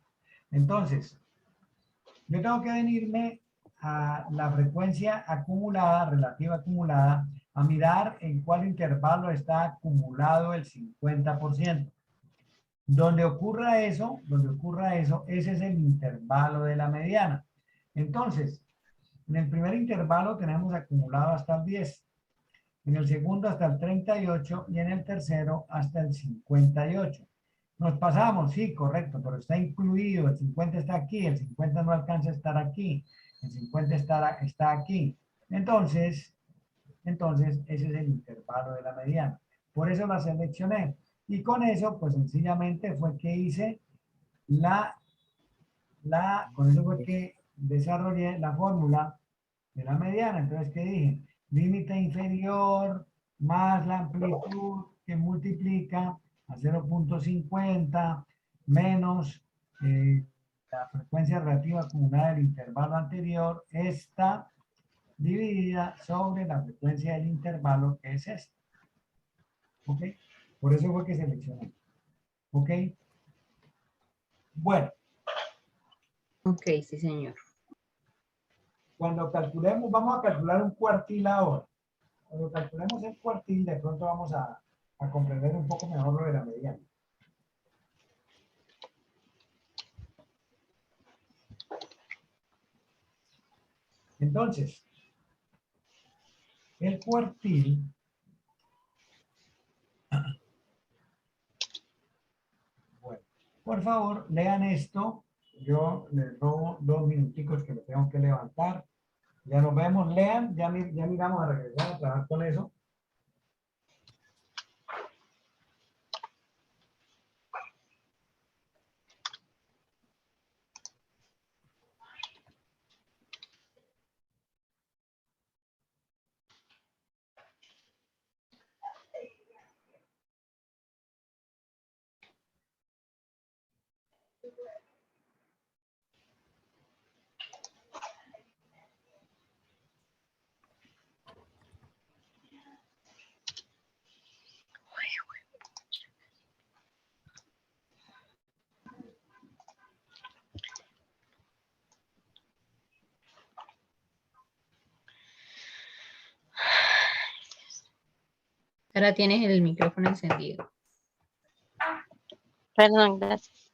Speaker 2: Entonces, yo tengo que venirme a la frecuencia acumulada, relativa acumulada, a mirar en cuál intervalo está acumulado el 50%. Donde ocurra eso, ese es el intervalo de la mediana. Entonces, en el primer intervalo tenemos acumulado hasta el 10, en el segundo hasta el 38 y en el tercero hasta el 58. Nos pasamos, sí, correcto, pero está incluido, el 50 está aquí, el 50 no alcanza a estar aquí, el 50 está aquí. Entonces, ese es el intervalo de la mediana. Por eso la seleccioné. Y con eso, pues sencillamente fue que hice con eso fue que desarrollé la fórmula de la mediana. Entonces, ¿qué dije? Límite inferior más la amplitud que multiplica a 0.50 menos la frecuencia relativa acumulada del intervalo anterior, esta dividida sobre la frecuencia del intervalo, que es esta. ¿Ok? Por eso fue que seleccioné. ¿Ok? Bueno.
Speaker 3: Ok, sí, señor.
Speaker 2: Cuando calculemos, vamos a calcular un cuartil ahora. Cuando calculemos el cuartil, de pronto vamos a comprender un poco mejor lo de la mediana. Entonces, el cuartil bueno, por favor, lean esto. Yo les robo 2 minuticos que lo tengo que levantar. Ya nos vemos, lean, ya miramos a regresar a trabajar con eso.
Speaker 3: Ahora tienes el micrófono encendido.
Speaker 4: Perdón, gracias.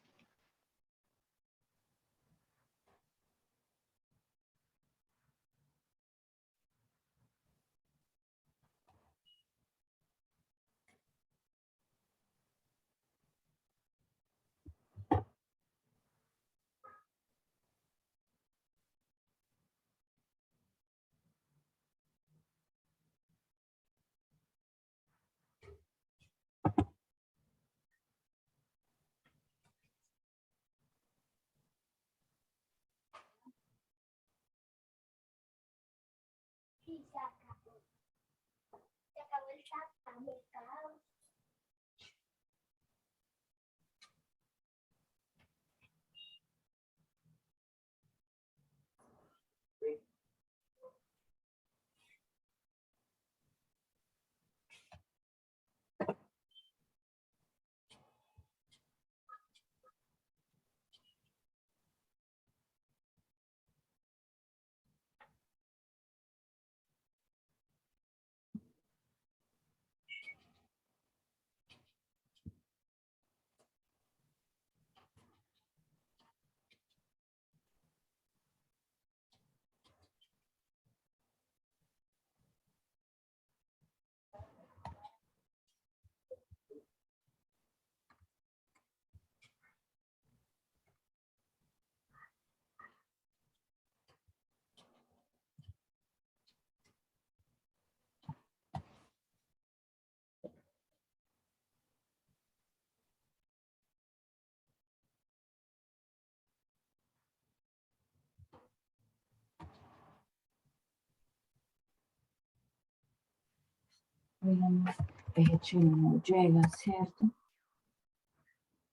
Speaker 6: Hecho no llega, ¿cierto?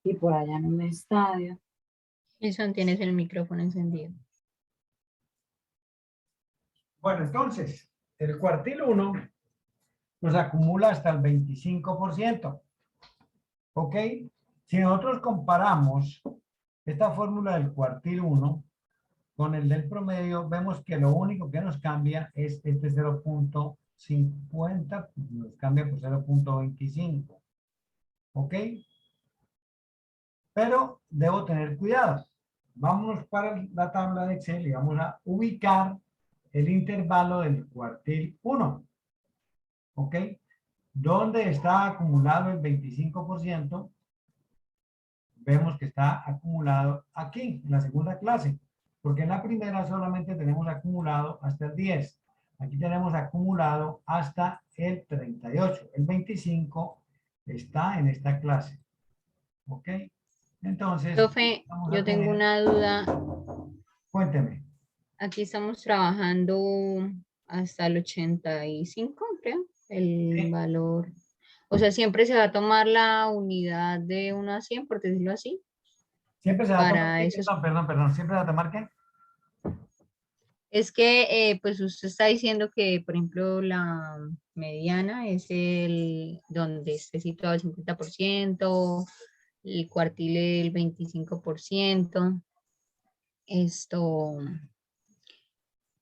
Speaker 6: Y por allá en un estadio.
Speaker 3: Wilson, tienes el micrófono encendido.
Speaker 2: Bueno, entonces, el cuartil 1 nos acumula hasta el 25%. ¿Ok? Si nosotros comparamos esta fórmula del cuartil 1 con el del promedio, vemos que lo único que nos cambia es este 0.50. 50, pues nos cambia por 0.25. ¿Ok? Pero debo tener cuidado. Vámonos para la tabla de Excel y vamos a ubicar el intervalo del cuartil 1. ¿Ok? ¿Dónde está acumulado el 25%? Vemos que está acumulado aquí, en la segunda clase. Porque en la primera solamente tenemos acumulado hasta el 10. Aquí tenemos acumulado hasta el 38. El 25 está en esta clase. ¿Ok? Entonces,
Speaker 3: Profe,
Speaker 2: vamos a
Speaker 3: yo tengo
Speaker 2: tener,
Speaker 3: una duda.
Speaker 2: cuénteme.
Speaker 3: Aquí estamos trabajando hasta el 85, creo, el
Speaker 2: Sí.
Speaker 3: valor. O sea, siempre se va a tomar la unidad de 1 a 100, por decirlo así,
Speaker 2: Siempre se va a tomar,
Speaker 3: para esos.
Speaker 2: perdón, siempre se va a tomar ¿qué?
Speaker 3: Es que, pues usted está diciendo que, por ejemplo, la mediana es el donde esté situado el 50%, el cuartil el 25%, esto,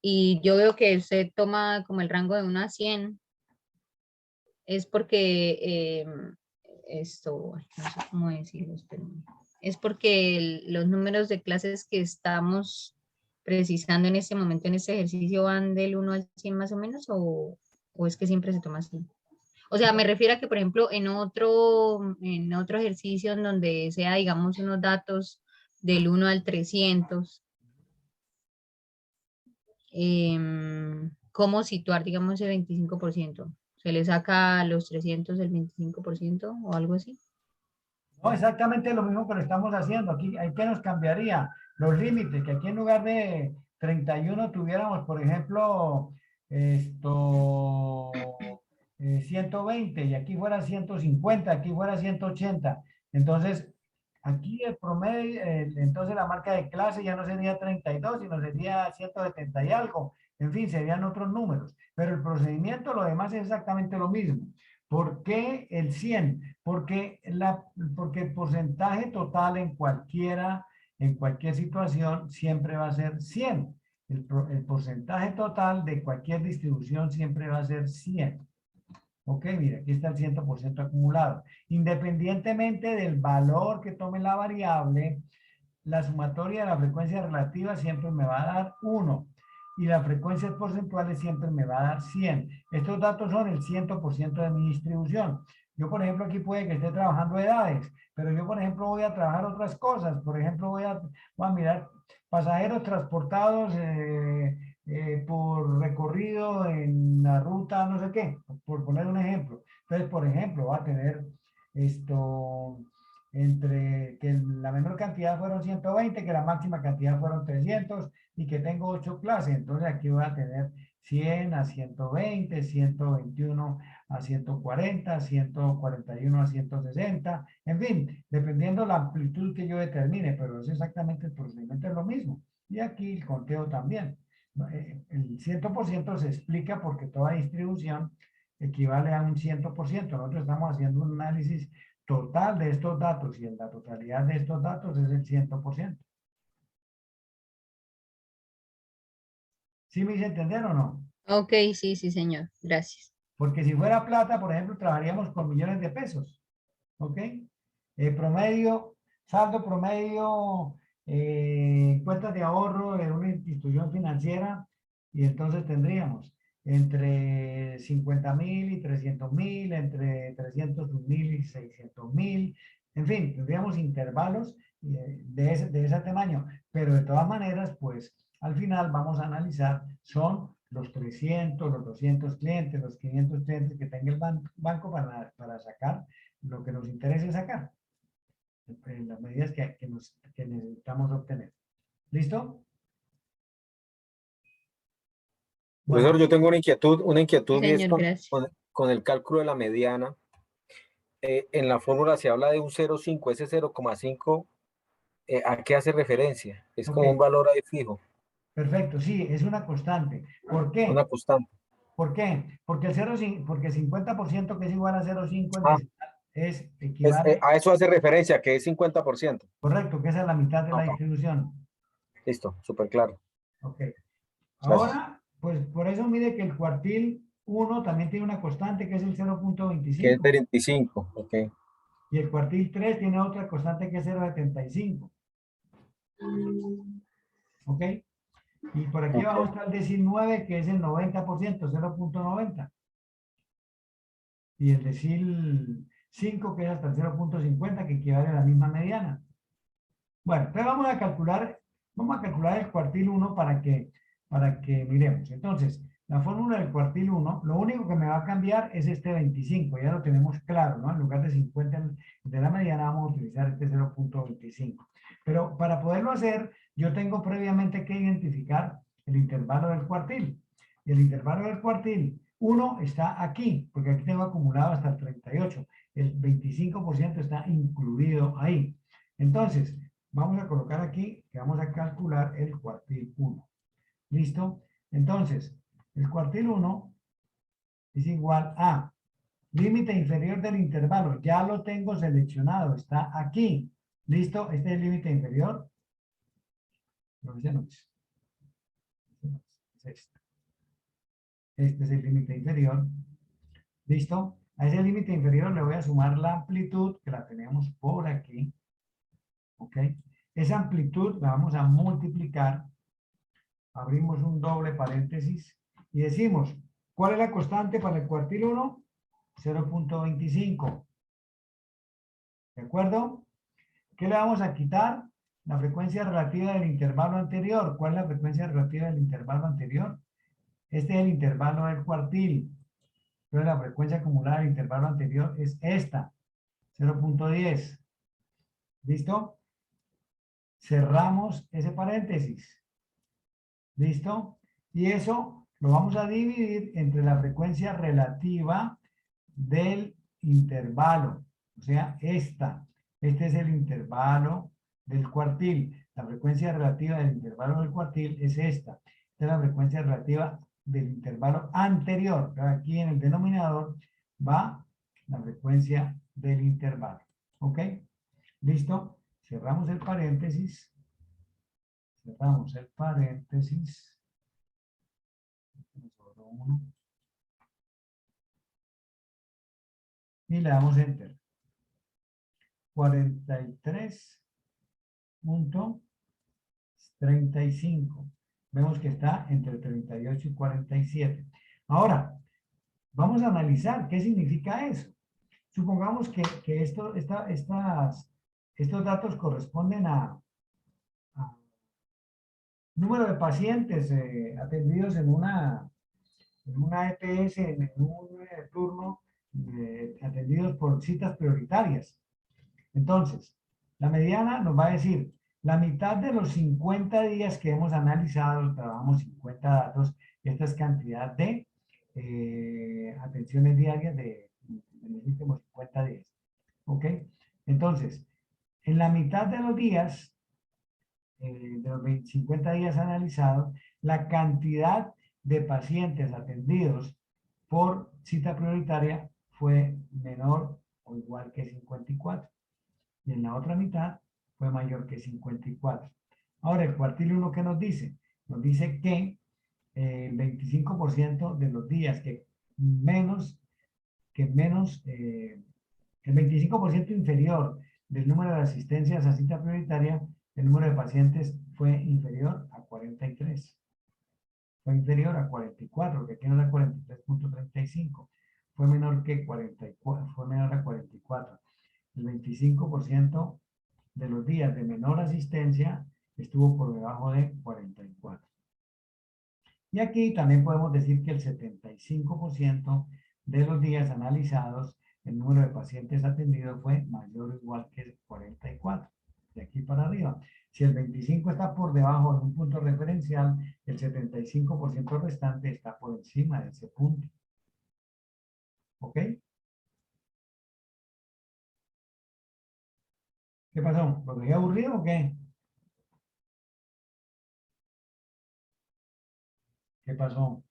Speaker 3: y yo veo que usted toma como el rango de 1 a 100, es porque esto, no sé cómo decirlo, espérenme. Es porque los números de clases que estamos precisando en este momento, en este ejercicio, van del 1 al 100 más o menos, o es que siempre se toma así. O sea, me refiero a que, por ejemplo, en otro ejercicio en donde sea, digamos, unos datos del 1 al 300, ¿cómo situar, digamos, ese 25%? ¿Se le saca a los 300 el 25% o algo así?
Speaker 2: No, exactamente lo mismo que lo estamos haciendo. Aquí, ¿qué nos cambiaría? Los límites, que aquí en lugar de 31 tuviéramos, por ejemplo, 120 y aquí fuera 150, aquí fuera 180. Entonces, aquí el promedio, entonces la marca de clase ya no sería 32, sino sería 170 y algo. En fin, serían otros números. Pero el procedimiento, lo demás es exactamente lo mismo. ¿Por qué el 100? Porque el porcentaje total en cualquier situación siempre va a ser 100. El porcentaje total de cualquier distribución siempre va a ser 100. Ok, mira, aquí está el 100% acumulado. Independientemente del valor que tome la variable, la sumatoria de la frecuencia relativa siempre me va a dar 1 y las frecuencias porcentuales siempre me va a dar 100. Estos datos son el 100% de mi distribución. Yo, por ejemplo, aquí puede que esté trabajando edades, pero yo, por ejemplo, voy a trabajar otras cosas. Por ejemplo, voy a mirar pasajeros transportados por recorrido en la ruta, no sé qué, por poner un ejemplo. Entonces, por ejemplo, va a tener esto entre que la menor cantidad fueron 120, que la máxima cantidad fueron 300 y que tengo 8 clases. Entonces aquí voy a tener 100 a 120, 121 a 140, 141 a 160, en fin, dependiendo la amplitud que yo determine, pero es exactamente el procedimiento, es lo mismo. Y aquí el conteo también. El 100% se explica porque toda distribución equivale a un 100%. Nosotros estamos haciendo un análisis total de estos datos y en la totalidad de estos datos es el 100%. ¿Sí me hice entender o no?
Speaker 3: Ok, sí, sí, señor. Gracias.
Speaker 2: Porque si fuera plata, por ejemplo, trabajaríamos con millones de pesos. ¿Ok? Promedio, saldo promedio, cuentas de ahorro de una institución financiera y entonces tendríamos entre 50.000 y 300.000, entre 300.000 y 600.000, en fin, tendríamos intervalos de ese tamaño, pero de todas maneras, pues al final vamos a analizar, son los 300, los 200 clientes, los 500 clientes que tenga el banco para sacar lo que nos interesa sacar, en las medidas que necesitamos obtener. ¿Listo? Bueno,
Speaker 1: Profesor, yo tengo una
Speaker 3: Sí,
Speaker 1: inquietud y es
Speaker 3: señor, gracias.
Speaker 1: con el cálculo de la mediana. En la fórmula se habla de un 0,5, ese 0,5, ¿a qué hace referencia? Es
Speaker 2: ok,
Speaker 1: como un valor ahí fijo,
Speaker 2: perfecto, sí, es una constante. ¿Por
Speaker 1: una
Speaker 2: qué?
Speaker 1: constante.
Speaker 2: ¿Por qué? Porque porque 50% que es igual a 0,5 en
Speaker 1: Ah,
Speaker 2: decimal equivale,
Speaker 1: a eso hace referencia, que es 50%.
Speaker 2: correcto, que esa es la mitad de la
Speaker 1: Ok,
Speaker 2: distribución.
Speaker 1: listo, súper claro.
Speaker 2: Ok.
Speaker 1: Gracias.
Speaker 2: Ahora, pues por eso mire que el cuartil 1 también tiene una constante que es el
Speaker 1: Que es
Speaker 2: 0.25.
Speaker 1: 25, ok.
Speaker 2: Y el cuartil 3 tiene otra constante que es 0.75. ¿Ok? Y por aquí
Speaker 1: Ok.
Speaker 2: abajo está el decil 9, que es el 90%, 0.90. Y el decil 5, que es hasta el 0.50, que equivale a la misma mediana. Bueno, entonces vamos a calcular el cuartil 1 para que miremos. Entonces, la fórmula del cuartil 1, lo único que me va a cambiar es este 25, ya lo tenemos claro, ¿no? En lugar de 50 de la mediana, vamos a utilizar este 0.25. Pero para poderlo hacer, yo tengo previamente que identificar el intervalo del cuartil. Y el intervalo del cuartil 1 está aquí, porque aquí tengo acumulado hasta el 38. El 25% está incluido ahí. Entonces, vamos a colocar aquí que vamos a calcular el cuartil 1. ¿Listo? Entonces, el cuartil 1 es igual a límite inferior del intervalo. Ya lo tengo seleccionado, está aquí. ¿Listo? Este es el límite inferior. No, ese no es. Es este. Este es el límite inferior. ¿Listo? A ese límite inferior le voy a sumar la amplitud, que la tenemos por aquí. ¿Ok? Esa amplitud la vamos a multiplicar. Abrimos un doble paréntesis y decimos, ¿cuál es la constante para el cuartil 1? 0.25. ¿De acuerdo? ¿Qué le vamos a quitar? La frecuencia relativa del intervalo anterior. ¿Cuál es la frecuencia relativa del intervalo anterior? Este es el intervalo del cuartil. Entonces la frecuencia acumulada del intervalo anterior es esta, 0.10. ¿Listo? Cerramos ese paréntesis. ¿Listo? Y eso lo vamos a dividir entre la frecuencia relativa del intervalo. O sea, esta. Este es el intervalo del cuartil. La frecuencia relativa del intervalo del cuartil es esta. Esta es la frecuencia relativa del intervalo anterior. Pero aquí en el denominador va la frecuencia del intervalo. ¿Ok? ¿Listo? Cerramos el paréntesis. Cerramos el paréntesis. Y le damos Enter. 43.35. Vemos que está entre 38 y 47. Ahora, vamos a analizar qué significa eso. Supongamos que estos datos corresponden a número de pacientes atendidos en una EPS, en un turno, atendidos por citas prioritarias. Entonces, la mediana nos va a decir, la mitad de los 50 días que hemos analizado, trabajamos 50 datos, esta es cantidad de atenciones diarias de los últimos 50 días. ¿Ok? Entonces, en la mitad de los días, de los 50 días analizados, la cantidad de pacientes atendidos por cita prioritaria fue menor o igual que 54. Y en la otra mitad fue mayor que 54. Ahora, el cuartil 1, ¿qué nos dice? Nos dice que el 25% de los días el 25% inferior del número de asistencias a cita prioritaria, el número de pacientes fue inferior a 43. Fue inferior a 44, que aquí no era 43.35. Fue menor que 44, fue menor a 44. El 25% de los días de menor asistencia estuvo por debajo de 44. Y aquí también podemos decir que el 75% de los días analizados, el número de pacientes atendidos fue mayor o igual que 44. De aquí para arriba. Si el 25 está por debajo de un punto referencial, el 75% restante está por encima de ese punto. ¿Ok? ¿Qué pasó? ¿Lo dejé aburrido o qué? ¿Qué pasó?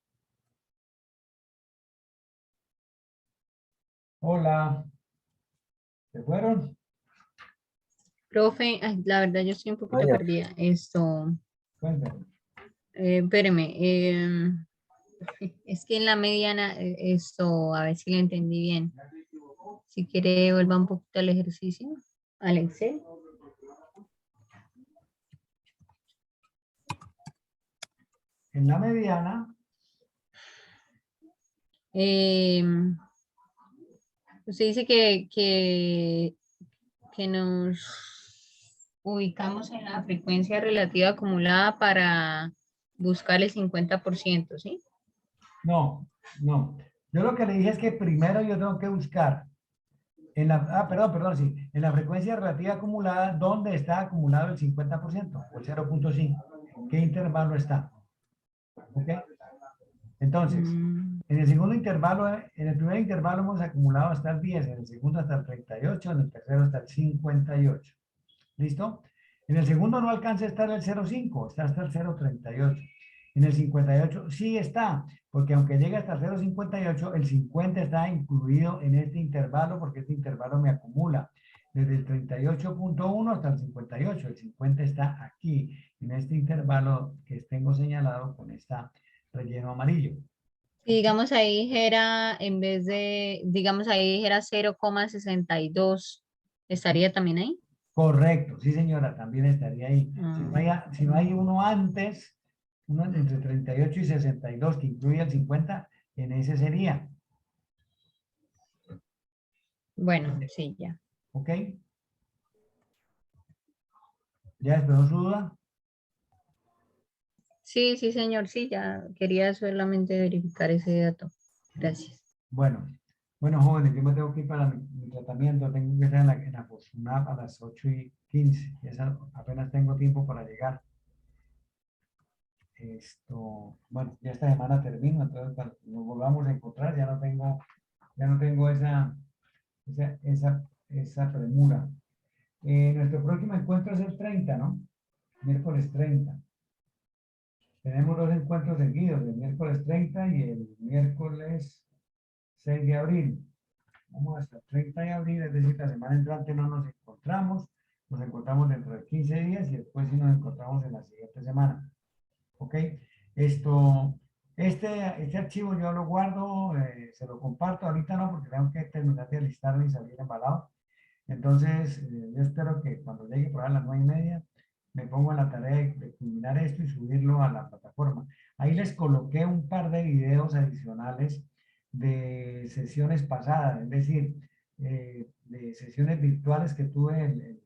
Speaker 2: Hola. ¿Se fueron?
Speaker 3: Profe, ay, la verdad yo estoy un poquito
Speaker 1: Vaya.
Speaker 3: perdida. Esto,
Speaker 2: Cuéntame.
Speaker 3: espéreme, Es que en la mediana, esto, a ver si lo entendí bien. Si quiere, vuelva un poquito al ejercicio, al Excel.
Speaker 2: En la mediana,
Speaker 3: Usted dice que nos ubicamos en la frecuencia relativa acumulada para buscar el 50%, ¿sí?
Speaker 2: no, no. Yo lo que le dije es que primero yo tengo que buscar perdón, sí. En la frecuencia relativa acumulada, ¿dónde está acumulado el 50% o el 0.5? ¿Qué intervalo está? ¿Ok? Entonces,
Speaker 3: Mm,
Speaker 2: en el segundo intervalo, en el primer intervalo hemos acumulado hasta el 10, en el segundo hasta el 38, en el tercero hasta el 58. ¿Listo? En el segundo no alcanza a estar el 0.5, está hasta el 0.38. En el 58 sí está, porque aunque llegue hasta el 0.58, el 50 está incluido en este intervalo, porque este intervalo me acumula desde el 38.1 hasta el 58. El 50 está aquí, en este intervalo que tengo señalado con esta relleno amarillo.
Speaker 3: y digamos ahí dijera, en vez de, digamos ahí dijera 0,62, ¿estaría también ahí?
Speaker 2: Correcto, sí señora, también estaría ahí. Si no hay
Speaker 3: Mm.
Speaker 2: uno antes, uno entre 38 y 62 que incluye el 50, en ese sería,
Speaker 3: Bueno, sí, ya.
Speaker 2: ¿ok? ¿Ya despejó su duda?
Speaker 3: Sí, sí, señor, sí, ya quería solamente verificar ese dato. Gracias.
Speaker 2: Bueno, bueno, jóvenes, yo me tengo que ir para mi tratamiento, tengo que estar en la Fosfunap a las 8:15, apenas tengo tiempo para llegar. Bueno, ya esta semana termino, entonces cuando nos volvamos a encontrar ya no tengo esa premura. Nuestro próximo encuentro es el 30, ¿no? Miércoles 30. Tenemos dos encuentros seguidos, el miércoles 30 y el miércoles 6 de abril. Vamos hasta el 30 de abril, es decir, la semana entrante no nos encontramos dentro de 15 días y después sí nos encontramos en la siguiente semana. ¿Ok? Este archivo yo lo guardo, se lo comparto, ahorita no, porque tengo que terminar de alistarlo y salir embalado. Entonces, yo espero que cuando llegue por ahí a las 9:30, me pongo en la tarea de culminar esto y subirlo a la plataforma. Ahí les coloqué un par de videos adicionales de sesiones pasadas, es decir, de sesiones virtuales que tuve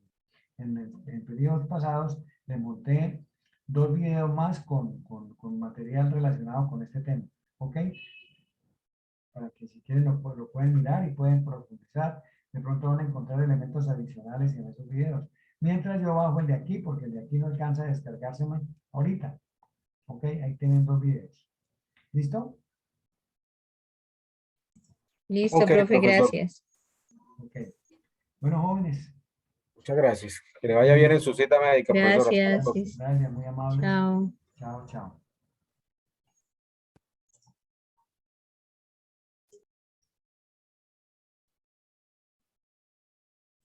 Speaker 2: en periodos pasados. Les monté 2 videos más con material relacionado con este tema. ¿Ok? Para que si quieren lo pueden mirar y pueden profundizar. De pronto van a encontrar elementos adicionales en esos videos. Mientras yo bajo el de aquí, porque el de aquí no alcanza a descargárseme ahorita. ¿Ok? Ahí tienen 2 videos. ¿Listo?
Speaker 3: Listo,
Speaker 1: Ok,
Speaker 3: profe,
Speaker 1: profesor.
Speaker 3: gracias.
Speaker 2: Ok. Bueno, jóvenes.
Speaker 1: Muchas gracias. Que le vaya bien en su cita médica, profesor. Hasta
Speaker 3: Gracias,
Speaker 1: luego.
Speaker 3: sí, sí.
Speaker 2: Gracias, muy amables.
Speaker 3: Chao.
Speaker 2: Chao, chao.